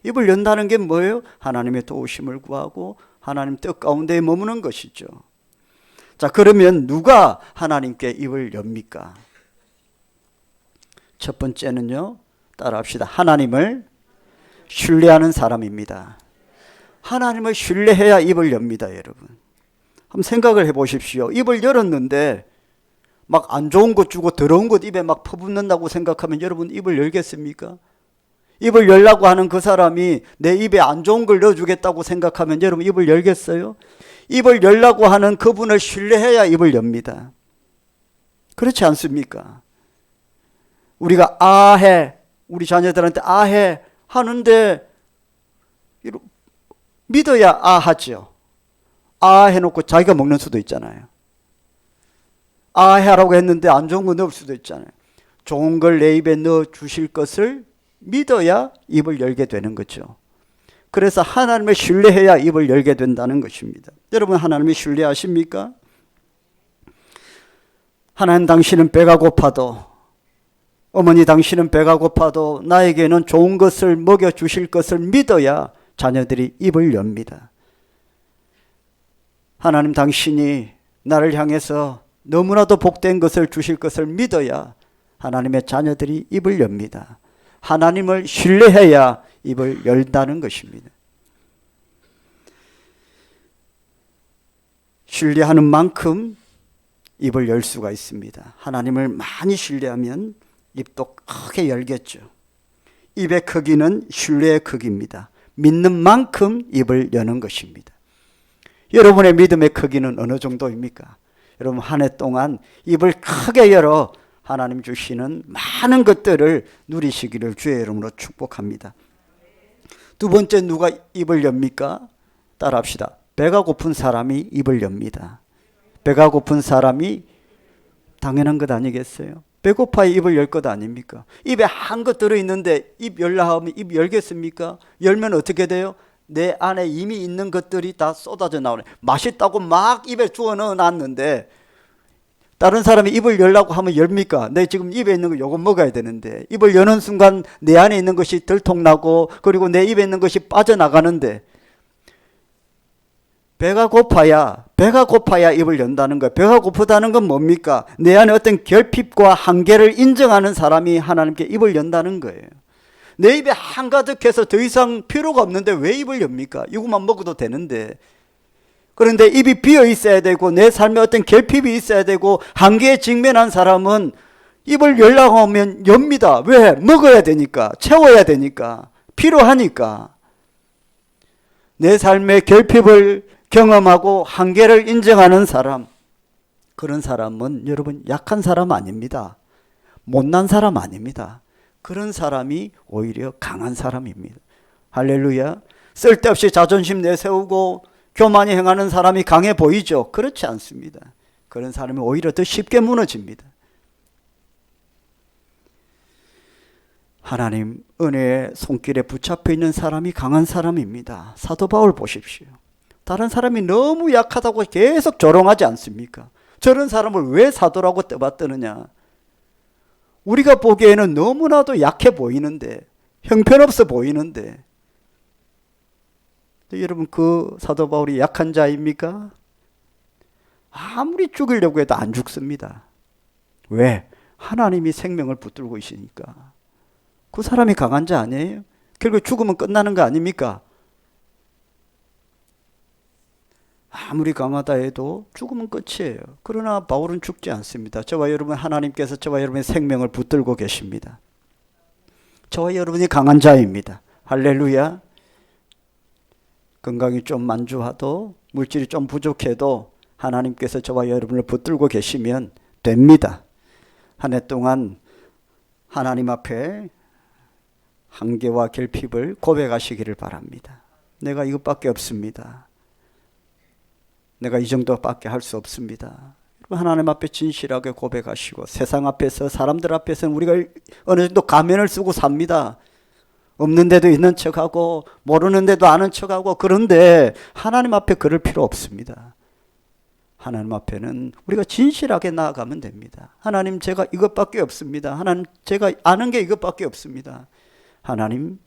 입을 연다는 게 뭐예요? 하나님의 도우심을 구하고 하나님 뜻 가운데 머무는 것이죠. 자, 그러면 누가 하나님께 입을 엽니까? 첫 번째는요, 따라합시다. 하나님을 신뢰하는 사람입니다. 하나님을 신뢰해야 입을 엽니다, 여러분. 한번 생각을 해보십시오. 입을 열었는데 막 안 좋은 것 주고 더러운 것 입에 막 퍼붓는다고 생각하면 여러분 입을 열겠습니까? 입을 열라고 하는 그 사람이 내 입에 안 좋은 걸 넣어주겠다고 생각하면 여러분 입을 열겠어요? 입을 열라고 하는 그분을 신뢰해야 입을 엽니다. 그렇지 않습니까? 우리가 아해, 우리 자녀들한테 아해 하는데 믿어야 아하죠. 아 해놓고 자기가 먹는 수도 있잖아요. 아 해라고 했는데 안 좋은 거 넣을 수도 있잖아요. 좋은 걸 내 입에 넣어 주실 것을 믿어야 입을 열게 되는 거죠. 그래서 하나님을 신뢰해야 입을 열게 된다는 것입니다. 여러분, 하나님을 신뢰하십니까? 하나님, 당신은 배가 고파도, 어머니 당신은 배가 고파도 나에게는 좋은 것을 먹여 주실 것을 믿어야 자녀들이 입을 엽니다. 하나님, 당신이 나를 향해서 너무나도 복된 것을 주실 것을 믿어야 하나님의 자녀들이 입을 엽니다. 하나님을 신뢰해야 입을 열다는 것입니다. 신뢰하는 만큼 입을 열 수가 있습니다. 하나님을 많이 신뢰하면 입도 크게 열겠죠. 입의 크기는 신뢰의 크기입니다. 믿는 만큼 입을 여는 것입니다. 여러분의 믿음의 크기는 어느 정도입니까? 여러분, 한 해 동안 입을 크게 열어 하나님 주시는 많은 것들을 누리시기를 주의 이름으로 축복합니다. 두 번째, 누가 입을 엽니까? 따라합시다. 배가 고픈 사람이 입을 엽니다. 배가 고픈 사람이 당연한 것 아니겠어요? 배고파야 입을 열 것 아닙니까? 입에 한껏 들어있는데 입 열라 하면 입 열겠습니까? 열면 어떻게 돼요? 내 안에 이미 있는 것들이 다 쏟아져 나오네. 맛있다고 막 입에 주워 넣어놨는데 다른 사람이 입을 열라고 하면 열입니까? 내 지금 입에 있는 거 요거 먹어야 되는데 입을 여는 순간 내 안에 있는 것이 들통나고 그리고 내 입에 있는 것이 빠져나가는데 배가 고파야 입을 연다는 거예요. 배가 고프다는 건 뭡니까? 내 안에 어떤 결핍과 한계를 인정하는 사람이 하나님께 입을 연다는 거예요. 내 입에 한가득해서 더 이상 필요가 없는데 왜 입을 엽니까? 이것만 먹어도 되는데. 그런데 입이 비어 있어야 되고 내 삶에 어떤 결핍이 있어야 되고 한계에 직면한 사람은 입을 열라고 하면 엽니다. 왜? 먹어야 되니까, 채워야 되니까, 필요하니까. 내 삶의 결핍을 경험하고 한계를 인정하는 사람, 그런 사람은 여러분 약한 사람 아닙니다. 못난 사람 아닙니다. 그런 사람이 오히려 강한 사람입니다. 할렐루야. 쓸데없이 자존심 내세우고 교만이 행하는 사람이 강해 보이죠? 그렇지 않습니다. 그런 사람이 오히려 더 쉽게 무너집니다. 하나님 은혜의 손길에 붙잡혀 있는 사람이 강한 사람입니다. 사도 바울 보십시오. 다른 사람이 너무 약하다고 계속 조롱하지 않습니까? 저런 사람을 왜 사도라고 떠받드느냐? 우리가 보기에는 너무나도 약해 보이는데, 형편없어 보이는데, 여러분 그 사도 바울이 약한 자입니까? 아무리 죽이려고 해도 안 죽습니다. 왜? 하나님이 생명을 붙들고 있으니까. 그 사람이 강한 자 아니에요? 결국 죽으면 끝나는 거 아닙니까? 아무리 강하다 해도 죽으면 끝이에요. 그러나 바울은 죽지 않습니다. 저와 여러분, 하나님께서 저와 여러분의 생명을 붙들고 계십니다. 저와 여러분이 강한 자입니다. 할렐루야. 건강이 좀 만주하도 물질이 좀 부족해도 하나님께서 저와 여러분을 붙들고 계시면 됩니다. 한 해 동안 하나님 앞에 한계와 결핍을 고백하시기를 바랍니다. 내가 이것밖에 없습니다. 내가 이 정도밖에 할 수 없습니다. 하나님 앞에 진실하게 고백하시고, 세상 앞에서, 사람들 앞에서는 우리가 어느 정도 가면을 쓰고 삽니다. 없는 데도 있는 척하고 모르는 데도 아는 척하고. 그런데 하나님 앞에 그럴 필요 없습니다. 하나님 앞에는 우리가 진실하게 나아가면 됩니다. 하나님, 제가 이것밖에 없습니다. 하나님, 제가 아는 게 이것밖에 없습니다. 하나님,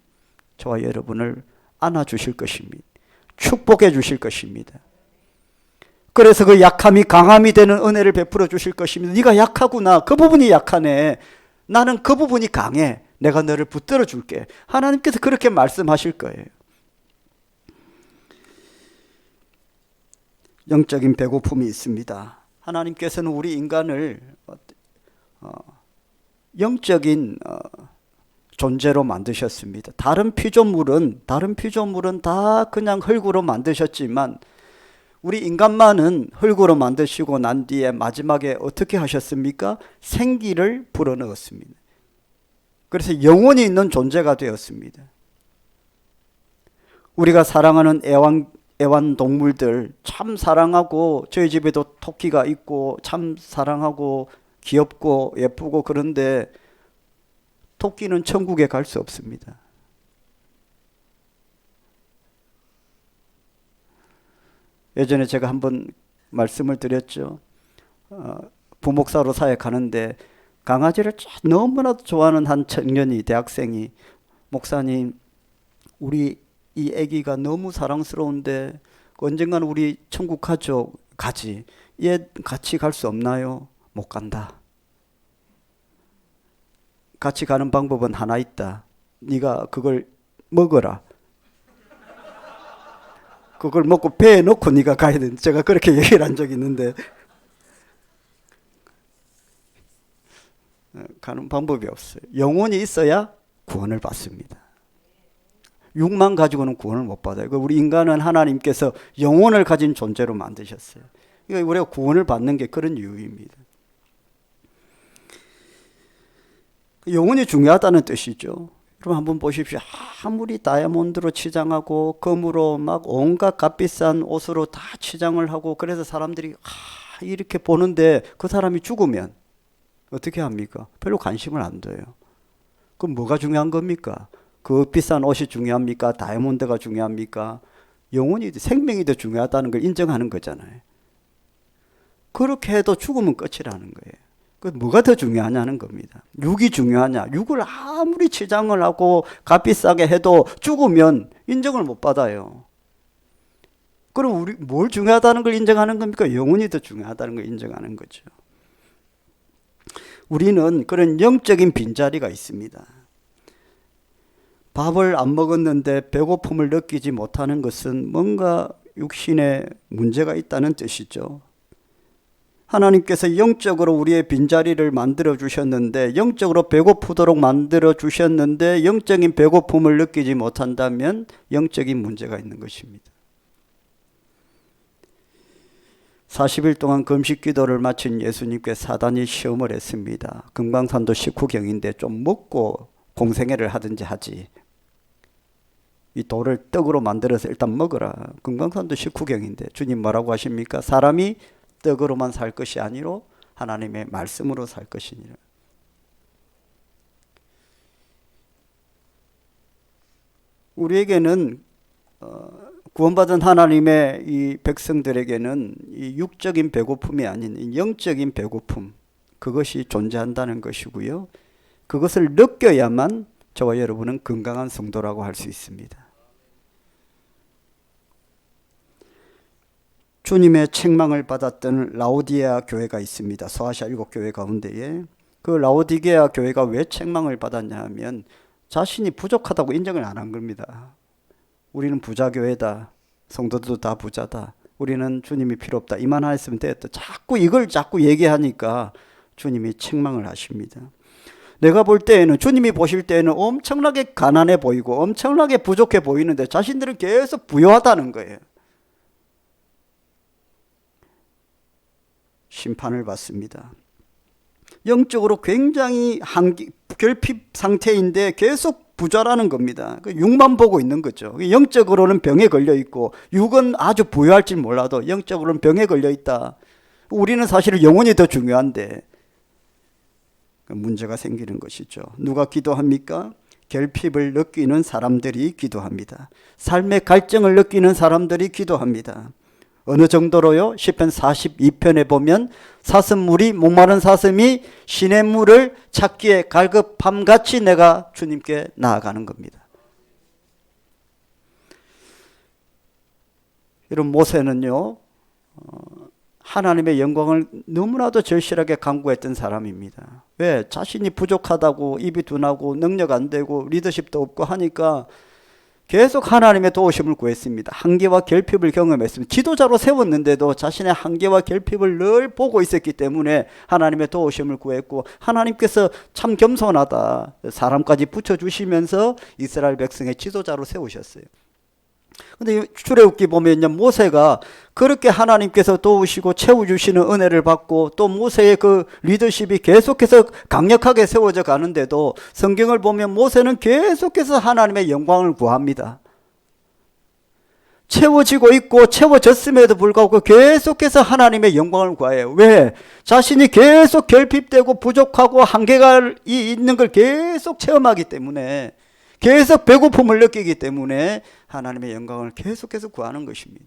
저와 여러분을 안아주실 것입니다. 축복해 주실 것입니다. 그래서 그 약함이 강함이 되는 은혜를 베풀어 주실 것입니다. 네가 약하구나. 그 부분이 약하네. 나는 그 부분이 강해. 내가 너를 붙들어 줄게. 하나님께서 그렇게 말씀하실 거예요. 영적인 배고픔이 있습니다. 하나님께서는 우리 인간을 영적인 존재로 만드셨습니다. 다른 피조물은 다 그냥 흙으로 만드셨지만 우리 인간만은 흙으로 만드시고 난 뒤에 마지막에 어떻게 하셨습니까? 생기를 불어넣었습니다. 그래서 영혼이 있는 존재가 되었습니다. 우리가 사랑하는 애완동물들 참 사랑하고, 저희 집에도 토끼가 있고 참 사랑하고 귀엽고 예쁘고, 그런데 토끼는 천국에 갈 수 없습니다. 예전에 제가 한번 말씀을 드렸죠. 부목사로 사역하는데 강아지를 너무나도 좋아하는 한 청년이, 대학생이, 목사님, 우리 이 아기가 너무 사랑스러운데 언젠가는 우리 천국 가지. 얘 같이 갈 수 없나요? 못 간다. 같이 가는 방법은 하나 있다. 네가 그걸 먹어라. 그걸 먹고 배에 넣고 네가 가야 돼. 제가 그렇게 얘기를 한 적이 있는데, 가는 방법이 없어요. 영혼이 있어야 구원을 받습니다. 육만 가지고는 구원을 못 받아요. 우리 인간은 하나님께서 영혼을 가진 존재로 만드셨어요. 그러니까 우리가 구원을 받는 게 그런 이유입니다. 영혼이 중요하다는 뜻이죠. 여러분 한번 보십시오. 아무리 다이아몬드로 치장하고 금으로 막 온갖 값비싼 옷으로 다 치장을 하고, 그래서 사람들이 이렇게 보는데 그 사람이 죽으면 어떻게 합니까? 별로 관심을 안 둬요. 그럼 뭐가 중요한 겁니까? 그 비싼 옷이 중요합니까? 다이아몬드가 중요합니까? 영혼이, 생명이 더 중요하다는 걸 인정하는 거잖아요. 그렇게 해도 죽으면 끝이라는 거예요. 그 뭐가 더 중요하냐는 겁니다. 육이 중요하냐? 육을 아무리 치장을 하고 값비싸게 해도 죽으면 인정을 못 받아요. 그럼 우리 뭘 중요하다는 걸 인정하는 겁니까? 영혼이 더 중요하다는 걸 인정하는 거죠. 우리는 그런 영적인 빈자리가 있습니다. 밥을 안 먹었는데 배고픔을 느끼지 못하는 것은 뭔가 육신에 문제가 있다는 뜻이죠. 하나님께서 영적으로 우리의 빈자리를 만들어 주셨는데, 영적으로 배고프도록 만들어 주셨는데 영적인 배고픔을 느끼지 못한다면 영적인 문제가 있는 것입니다. 40일 동안 금식 기도를 마친 예수님께 사단이 시험을 했습니다. 금강산도 식후경인데 좀 먹고 공생애를 하든지 하지. 이 돌을 떡으로 만들어서 일단 먹어라. 금강산도 식후경인데 주님 뭐라고 하십니까? 사람이 떡으로만 살 것이 아니로 하나님의 말씀으로 살 것이니라. 우리에게는 구원받은 하나님의 이 백성들에게는 이 육적인 배고픔이 아닌 이 영적인 배고픔, 그것이 존재한다는 것이고요. 그것을 느껴야만 저와 여러분은 건강한 성도라고 할 수 있습니다. 주님의 책망을 받았던 라오디게아 교회가 있습니다. 소아시아 7교회 가운데에. 그 라오디게아 교회가 왜 책망을 받았냐 하면 자신이 부족하다고 인정을 안 한 겁니다. 우리는 부자교회다. 성도들도 다 부자다. 우리는 주님이 필요 없다. 이만 했으면 됐다. 자꾸 얘기하니까 주님이 책망을 하십니다. 내가 볼 때에는, 주님이 보실 때에는 엄청나게 가난해 보이고 엄청나게 부족해 보이는데 자신들은 계속 부유하다는 거예요. 심판을 받습니다. 영적으로 굉장히 결핍 상태인데 계속 부자라는 겁니다. 육만 보고 있는 거죠. 영적으로는 병에 걸려 있고 육은 아주 부유할지 몰라도 영적으로는 병에 걸려 있다. 우리는 사실 영혼이 더 중요한데 문제가 생기는 것이죠. 누가 기도합니까? 결핍을 느끼는 사람들이 기도합니다. 삶의 갈증을 느끼는 사람들이 기도합니다. 어느 정도로요? 시편 42편에 보면 사슴물이, 목마른 사슴이 시냇물을 찾기에 갈급함같이 내가 주님께 나아가는 겁니다. 여러분, 모세는요, 하나님의 영광을 너무나도 절실하게 간구했던 사람입니다. 왜? 자신이 부족하다고, 입이 둔하고 능력 안 되고 리더십도 없고 하니까 계속 하나님의 도우심을 구했습니다. 한계와 결핍을 경험했습니다. 지도자로 세웠는데도 자신의 한계와 결핍을 늘 보고 있었기 때문에 하나님의 도우심을 구했고, 하나님께서 참 겸손하다, 사람까지 붙여주시면서 이스라엘 백성의 지도자로 세우셨어요. 근데 출애굽기 보면 모세가 그렇게 하나님께서 도우시고 채워주시는 은혜를 받고 또 모세의 그 리더십이 계속해서 강력하게 세워져 가는데도 성경을 보면 모세는 계속해서 하나님의 영광을 구합니다. 채워지고 있고 채워졌음에도 불구하고 계속해서 하나님의 영광을 구해요. 왜? 자신이 계속 결핍되고 부족하고 한계가 있는 걸 계속 체험하기 때문에, 계속 배고픔을 느끼기 때문에 하나님의 영광을 계속해서 구하는 것입니다.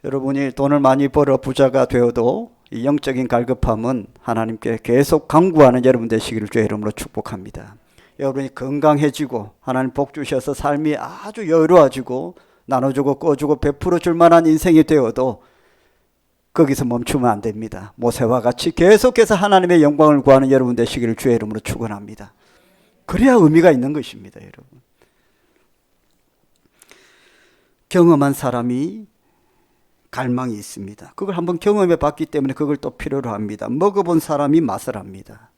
여러분이 돈을 많이 벌어 부자가 되어도 이 영적인 갈급함은 하나님께 계속 간구하는 여러분 되시기를 주의 이름으로 축복합니다. 여러분이 건강해지고 하나님 복 주셔서 삶이 아주 여유로워지고 나눠주고 꺼주고 베풀어 줄 만한 인생이 되어도 거기서 멈추면 안 됩니다. 모세와 같이 계속해서 하나님의 영광을 구하는 여러분 되시기를 주의 이름으로 축원합니다. 그래야 의미가 있는 것입니다, 여러분. 경험한 사람이 갈망이 있습니다. 그걸 한번 경험해 봤기 때문에 그걸 또 필요로 합니다. 먹어본 사람이 맛을 합니다.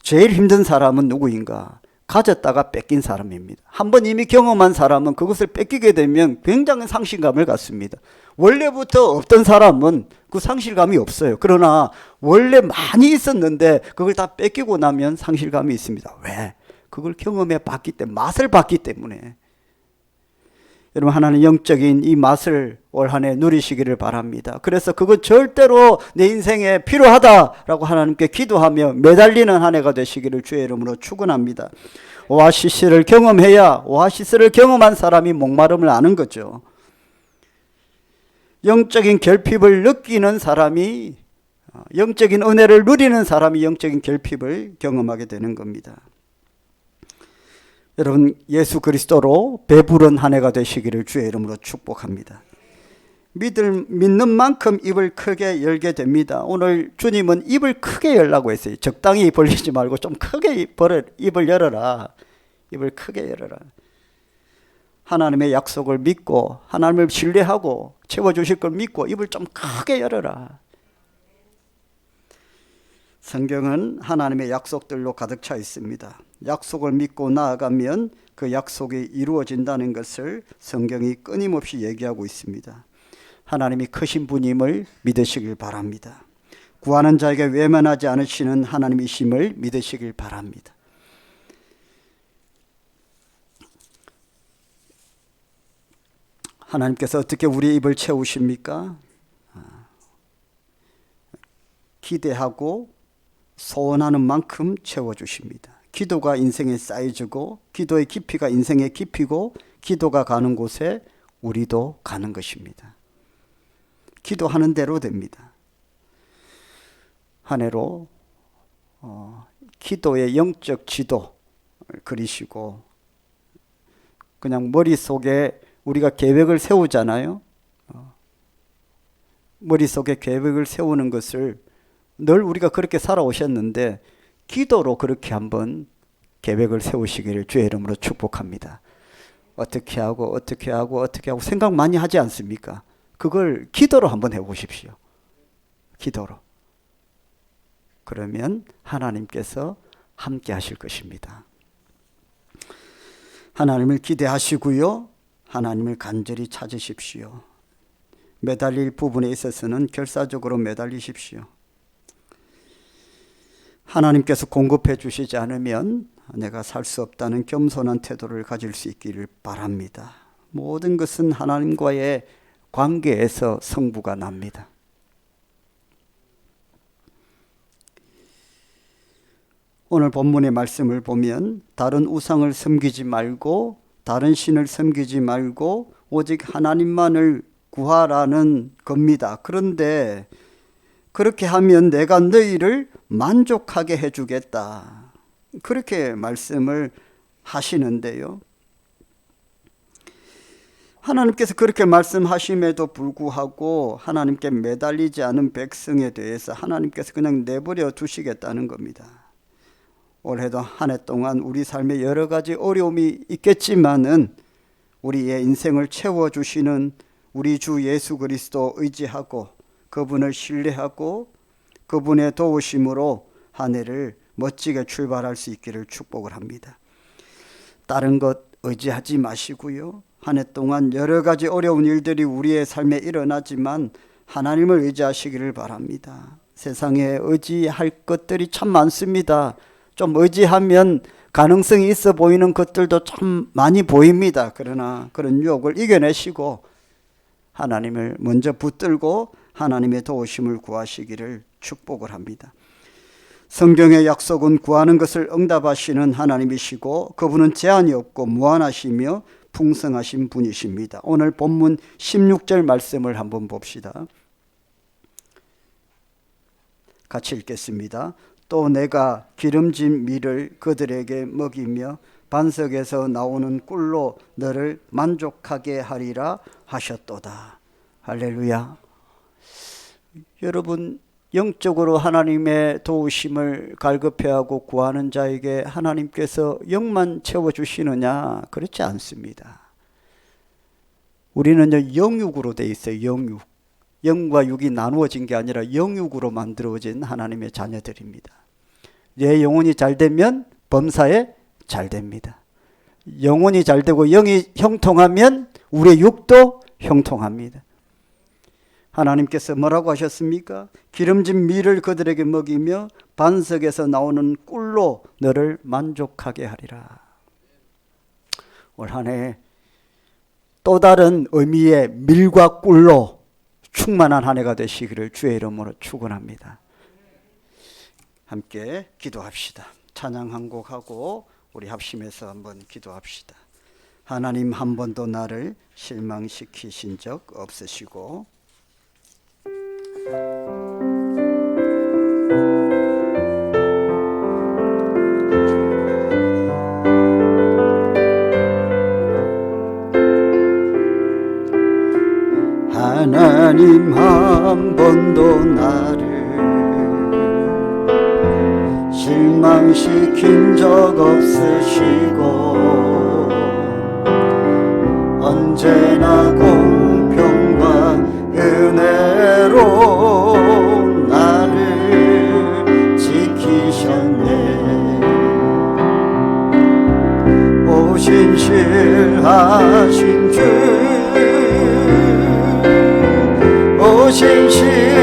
제일 힘든 사람은 누구인가? 가졌다가 뺏긴 사람입니다. 한번 이미 경험한 사람은 그것을 뺏기게 되면 굉장히 상실감을 갖습니다. 원래부터 없던 사람은 그 상실감이 없어요. 그러나 원래 많이 있었는데 그걸 다 뺏기고 나면 상실감이 있습니다. 왜? 그걸 경험해 봤기 때문에, 맛을 봤기 때문에. 여러분, 하나님 영적인 이 맛을 올 한 해 누리시기를 바랍니다. 그래서 그건 절대로 내 인생에 필요하다라고 하나님께 기도하며 매달리는 한 해가 되시기를 주의 이름으로 축원합니다. 오아시스를 경험해야, 오아시스를 경험한 사람이 목마름을 아는 거죠. 영적인 결핍을 느끼는 사람이, 영적인 은혜를 누리는 사람이 영적인 결핍을 경험하게 되는 겁니다. 여러분, 예수 그리스도로 배부른 한 해가 되시기를 주의 이름으로 축복합니다. 믿는 만큼 입을 크게 열게 됩니다. 오늘 주님은 입을 크게 열라고 했어요. 적당히 벌리지 말고 좀 크게 입을 열어라. 입을 크게 열어라. 하나님의 약속을 믿고 하나님을 신뢰하고 채워주실 걸 믿고 입을 좀 크게 열어라. 성경은 하나님의 약속들로 가득 차 있습니다. 약속을 믿고 나아가면 그 약속이 이루어진다는 것을 성경이 끊임없이 얘기하고 있습니다. 하나님이 크신 분임을 믿으시길 바랍니다. 구하는 자에게 외면하지 않으시는 하나님이심을 믿으시길 바랍니다. 하나님께서 어떻게 우리 입을 채우십니까? 기대하고 소원하는 만큼 채워주십니다. 기도가 인생의 사이즈고 기도의 깊이가 인생의 깊이고 기도가 가는 곳에 우리도 가는 것입니다. 기도하는 대로 됩니다. 한 해로 기도의 영적 지도 그리시고 그냥 머릿속에 우리가 계획을 세우잖아요. 머릿속에 계획을 세우는 것을 늘 우리가 그렇게 살아오셨는데 기도로 그렇게 한번 계획을 세우시기를 주의 이름으로 축복합니다. 어떻게 하고 생각 많이 하지 않습니까? 그걸 기도로 한번 해보십시오. 기도로. 그러면 하나님께서 함께 하실 것입니다. 하나님을 기대하시고요. 하나님을 간절히 찾으십시오. 매달릴 부분에 있어서는 결사적으로 매달리십시오. 하나님께서 공급해 주시지 않으면 내가 살 수 없다는 겸손한 태도를 가질 수 있기를 바랍니다. 모든 것은 하나님과의 관계에서 성부가 납니다. 오늘 본문의 말씀을 보면 다른 우상을 섬기지 말고 다른 신을 섬기지 말고 오직 하나님만을 구하라는 겁니다. 그런데 그렇게 하면 내가 너희를 만족하게 해주겠다. 그렇게 말씀을 하시는데요. 하나님께서 그렇게 말씀하심에도 불구하고 하나님께 매달리지 않은 백성에 대해서 하나님께서 그냥 내버려 두시겠다는 겁니다. 올해도 한 해 동안 우리 삶에 여러 가지 어려움이 있겠지만은 우리의 인생을 채워주시는 우리 주 예수 그리스도 의지하고 그분을 신뢰하고 그분의 도우심으로 한 해를 멋지게 출발할 수 있기를 축복을 합니다. 다른 것 의지하지 마시고요. 한 해 동안 여러 가지 어려운 일들이 우리의 삶에 일어나지만 하나님을 의지하시기를 바랍니다. 세상에 의지할 것들이 참 많습니다. 좀 의지하면 가능성이 있어 보이는 것들도 참 많이 보입니다. 그러나 그런 유혹을 이겨내시고 하나님을 먼저 붙들고 하나님의 도우심을 구하시기를 축복을 합니다. 성경의 약속은 구하는 것을 응답하시는 하나님이시고 그분은 제한이 없고 무한하시며 풍성하신 분이십니다. 오늘 본문 16절 말씀을 한번 봅시다. 같이 읽겠습니다. 또 내가 기름진 밀을 그들에게 먹이며 반석에서 나오는 꿀로 너를 만족하게 하리라 하셨도다. 할렐루야. 여러분, 영적으로 하나님의 도우심을 갈급해하고 구하는 자에게 하나님께서 영만 채워주시느냐? 그렇지 않습니다. 우리는 영육으로 돼 있어요. 영육. 영과 육이 나누어진 게 아니라 영육으로 만들어진 하나님의 자녀들입니다. 내 영혼이 잘 되면 범사에 잘 됩니다. 영혼이 잘 되고 영이 형통하면 우리의 육도 형통합니다. 하나님께서 뭐라고 하셨습니까? 기름진 밀을 그들에게 먹이며 반석에서 나오는 꿀로 너를 만족하게 하리라. 올 한 해 또 다른 의미의 밀과 꿀로 충만한 한 해가 되시기를 주의 이름으로 축원합니다. 함께 기도합시다. 찬양 한 곡하고 우리 합심해서 한번 기도합시다. 하나님, 한 번도 나를 실망시키신 적 없으시고 하나님, 한 번도 나를 실망시킨 적 없으시고 언제나 공평과 은혜로 나를 지키셨네. 오신실하신 주,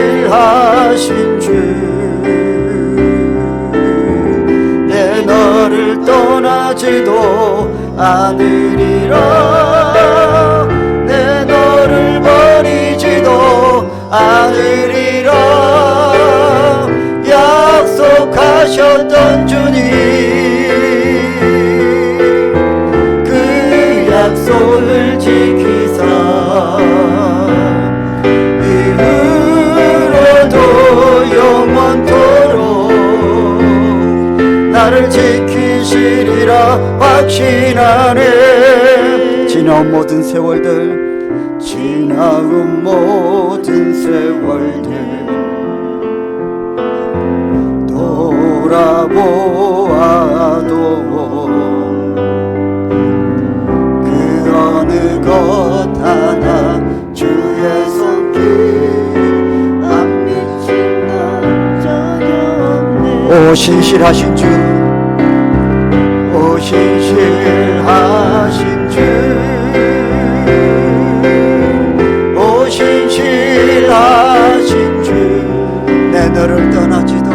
오신실하신 주, 내 너를 떠나지도 않으리라. 내 너를 버리지도 않으리라. 약속하셨던 주님, 약속을 지키사 이후로도 영원토록 나를 지키시리라 확신하네. 지나온 모든 세월들, 지나온 모든 세월들 돌아보아도 그 어느 것 하나 주의 손길 안 미친 날 전혀 없네. 오 신실하신 주, 오 신실하신 주, 오 신실하신 주, 내 너를 떠나지도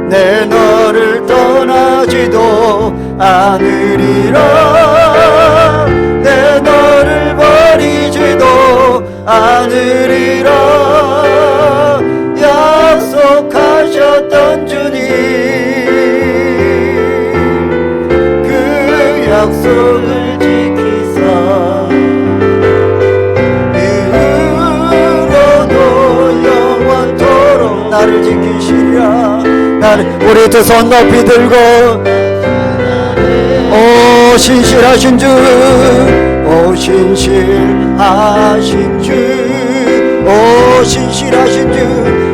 내 너를 떠나지도 않으리라. 내 너를 버리지도 않으리라. 약속하셨던 주님, 그 약속을 지키사 이후로도 영원토록 나를 지키시리라. 우리 두 손 높이 들고 오 신실하신 주, 오 신실하신 주, 오 신실하신 주,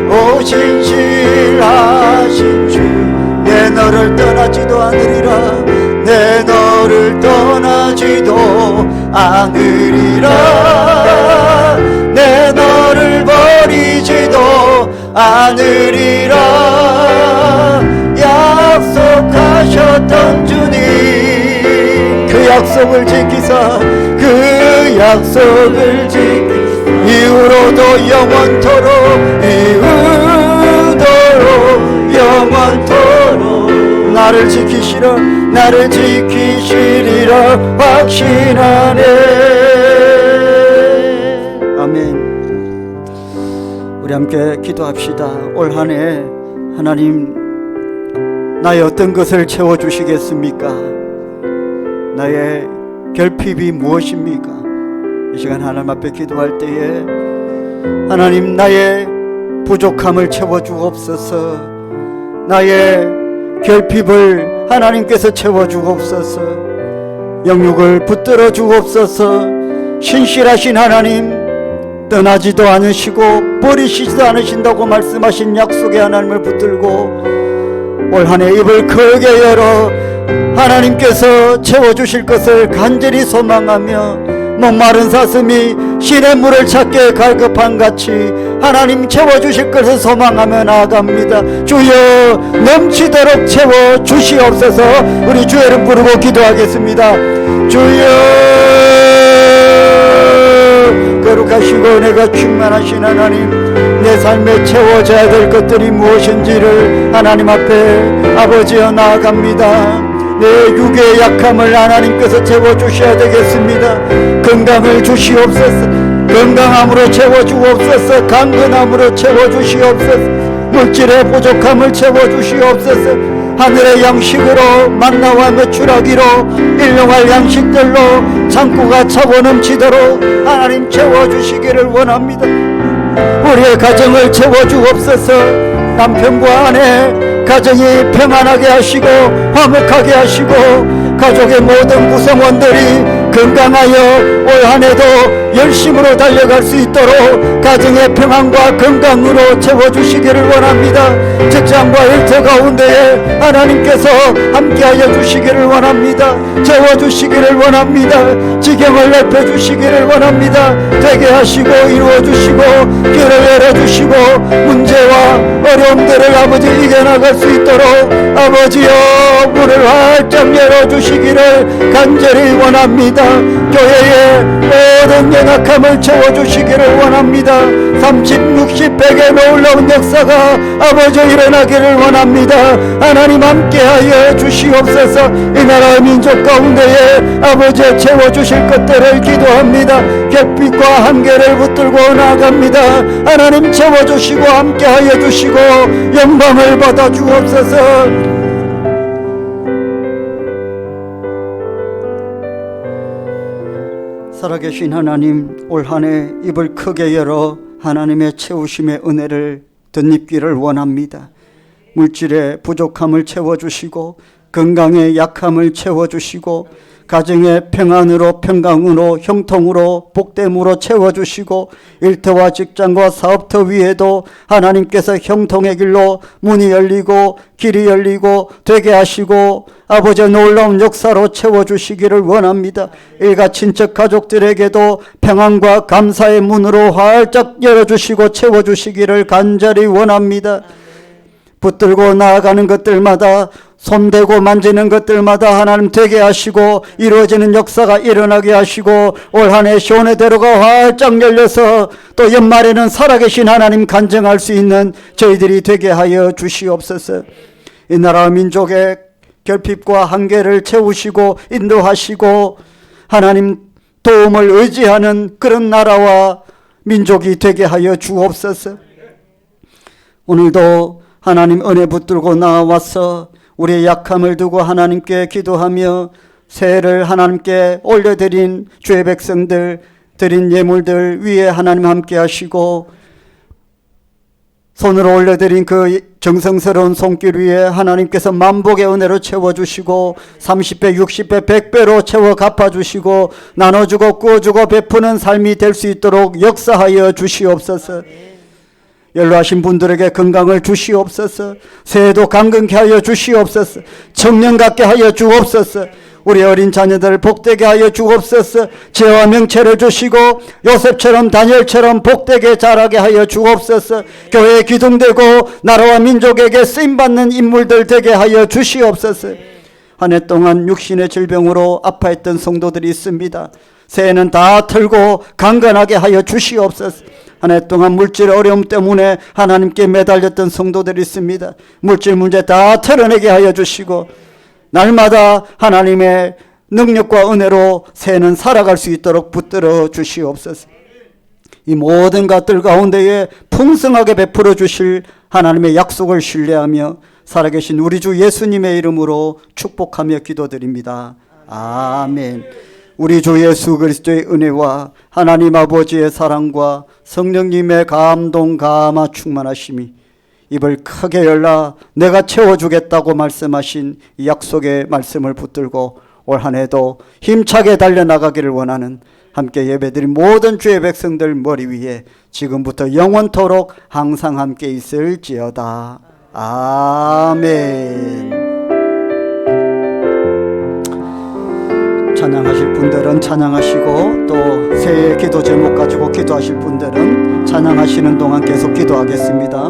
오 신실하신 주, 내 너를 떠나지도 않으리라. 내 너를 떠나지도 않으리라. 내 너를 버리지도 않으리라. 약속하셨던 주님, 그 약속을 지키사 그 약속을 지키사 이후로도 영원토록 이후도록 영원토록 나를 지키시라. 나를 지키시리라 확신하네. 아멘. 우리 함께 기도합시다. 올 한 해 하나님, 나의 어떤 것을 채워주시겠습니까? 나의 결핍이 무엇입니까? 이 시간 하나님 앞에 기도할 때에 하나님, 나의 부족함을 채워주옵소서. 나의 결핍을 하나님께서 채워주옵소서. 영육을 붙들어 주옵소서. 신실하신 하나님, 떠나지도 않으시고 버리시지도 않으신다고 말씀하신 약속의 하나님을 붙들고 올 한 해 입을 크게 열어 하나님께서 채워주실 것을 간절히 소망하며 목마른 사슴이 신의 물을 찾게 갈급한 같이 하나님 채워주실 것을 소망하며 나아갑니다. 주여 넘치도록 채워주시옵소서. 우리 주의 이름 부르고 기도하겠습니다. 주여 거룩하시고 은혜가 충만하신 하나님, 내 삶에 채워져야 될 것들이 무엇인지를 하나님 앞에 아버지여 나아갑니다. 내 육의 약함을 하나님께서 채워주셔야 되겠습니다. 건강을 주시옵소서. 건강함으로 채워주옵소서. 강건함으로 채워주시옵소서. 물질의 부족함을 채워주시옵소서. 하늘의 양식으로 만나와 메추라기로 일용할 양식들로 창고가 차고 넘치도록 하나님 채워주시기를 원합니다. 우리의 가정을 채워주옵소서. 남편과 아내 가정이 평안하게 하시고 화목하게 하시고 가족의 모든 구성원들이 건강하여 올 한해도 열심으로 달려갈 수 있도록 가정의 평안과 건강으로 채워주시기를 원합니다. 직장과 일터 가운데에 하나님께서 함께하여 주시기를 원합니다. 채워주시기를 원합니다. 지경을 넓혀주시기를 원합니다. 되게 하시고 이루어주시고 길을 열어주시고 문제와 어려움들을 아버지 이겨나갈 수 있도록 아버지여 문을 활짝 열어주시기를 간절히 원합니다. 교회의 모든 연약함을 채워주시기를 원합니다. 30, 60, 100의 놀라운 역사가 아버지 일어나기를 원합니다. 하나님 함께하여 주시옵소서. 이 나라의 민족 가운데에 아버지 채워주실 것들을 기도합니다. 결핍과 한계를 붙들고 나아갑니다. 하나님 채워주시고 함께하여 주시고 영광을 받아 주옵소서. 살아계신 하나님, 올 한 해 입을 크게 열어 하나님의 채우심의 은혜를 덧입기를 원합니다. 물질의 부족함을 채워주시고 건강의 약함을 채워주시고 가정의 평안으로 평강으로 형통으로 복됨으로 채워주시고 일터와 직장과 사업터 위에도 하나님께서 형통의 길로 문이 열리고 길이 열리고 되게 하시고 아버지의 놀라운 역사로 채워주시기를 원합니다. 일가 친척 가족들에게도 평안과 감사의 문으로 활짝 열어주시고 채워주시기를 간절히 원합니다. 붙들고 나아가는 것들마다 손대고 만지는 것들마다 하나님 되게 하시고 이루어지는 역사가 일어나게 하시고 올 한 해 시온의 대로가 활짝 열려서 또 연말에는 살아계신 하나님 간증할 수 있는 저희들이 되게 하여 주시옵소서. 이 나라 민족의 결핍과 한계를 채우시고 인도하시고 하나님 도움을 의지하는 그런 나라와 민족이 되게 하여 주옵소서. 오늘도 하나님 은혜 붙들고 나와서 우리의 약함을 두고 하나님께 기도하며 새해를 하나님께 올려드린 주의 백성들 드린 예물들 위에 하나님 함께 하시고 손으로 올려드린 그 정성스러운 손길 위에 하나님께서 만복의 은혜로 채워주시고 30배 60배 100배로 채워 갚아주시고 나눠주고 꾸어주고 베푸는 삶이 될 수 있도록 역사하여 주시옵소서. 연로하신 분들에게 건강을 주시옵소서. 새해도 강건케 하여 주시옵소서. 청년 같게 하여 주옵소서. 우리 어린 자녀들 복되게 하여 주옵소서. 지혜와 명체를 주시고 요셉처럼 다니엘처럼 복되게 자라게 하여 주옵소서. 교회에 기둥되고 나라와 민족에게 쓰임받는 인물들 되게 하여 주시옵소서. 한 해 동안 육신의 질병으로 아파했던 성도들이 있습니다. 새해는 다 털고 강건하게 하여 주시옵소서. 한 해 동안 물질 어려움 때문에 하나님께 매달렸던 성도들이 있습니다. 물질 문제 다 털어내게 하여 주시고 날마다 하나님의 능력과 은혜로 새해는 살아갈 수 있도록 붙들어 주시옵소서. 이 모든 것들 가운데에 풍성하게 베풀어 주실 하나님의 약속을 신뢰하며 살아계신 우리 주 예수님의 이름으로 축복하며 기도드립니다. 아멘. 우리 주 예수 그리스도의 은혜와 하나님 아버지의 사랑과 성령님의 감동 감화 충만하심이 입을 크게 열라 내가 채워주겠다고 말씀하신 이 약속의 말씀을 붙들고 올 한 해도 힘차게 달려나가기를 원하는 함께 예배드린 모든 주의 백성들 머리 위에 지금부터 영원토록 항상 함께 있을지어다. 아멘. 찬양하실 분들은 찬양하시고 또 새해 기도 제목 가지고 기도하실 분들은 찬양하시는 동안 계속 기도하겠습니다.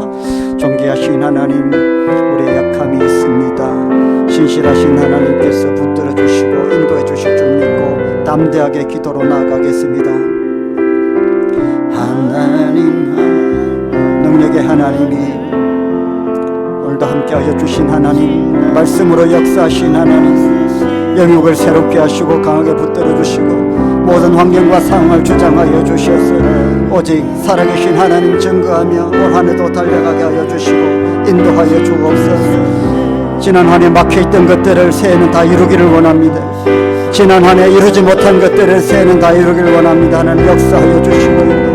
존귀하신 하나님, 우리의 약함이 있습니다. 신실하신 하나님께서 붙들어 주시고 인도해 주실 줄 믿고 담대하게 기도로 나아가겠습니다. 하나님, 능력의 하나님이 오늘도 함께하여 주신 하나님, 말씀으로 역사하신 하나님, 영역을 새롭게 하시고 강하게 붙들어 주시고 모든 환경과 상황을 주장하여 주셔서 오직 살아계신 하나님 증거하며 올 한 해도 달려가게 하여 주시고 인도하여 주옵소서. 지난 한 해 막혀있던 것들을 새해는 다 이루기를 원합니다. 지난 한 해 이루지 못한 것들을 새해는 다 이루기를 원합니다. 하나님 역사하여 주시고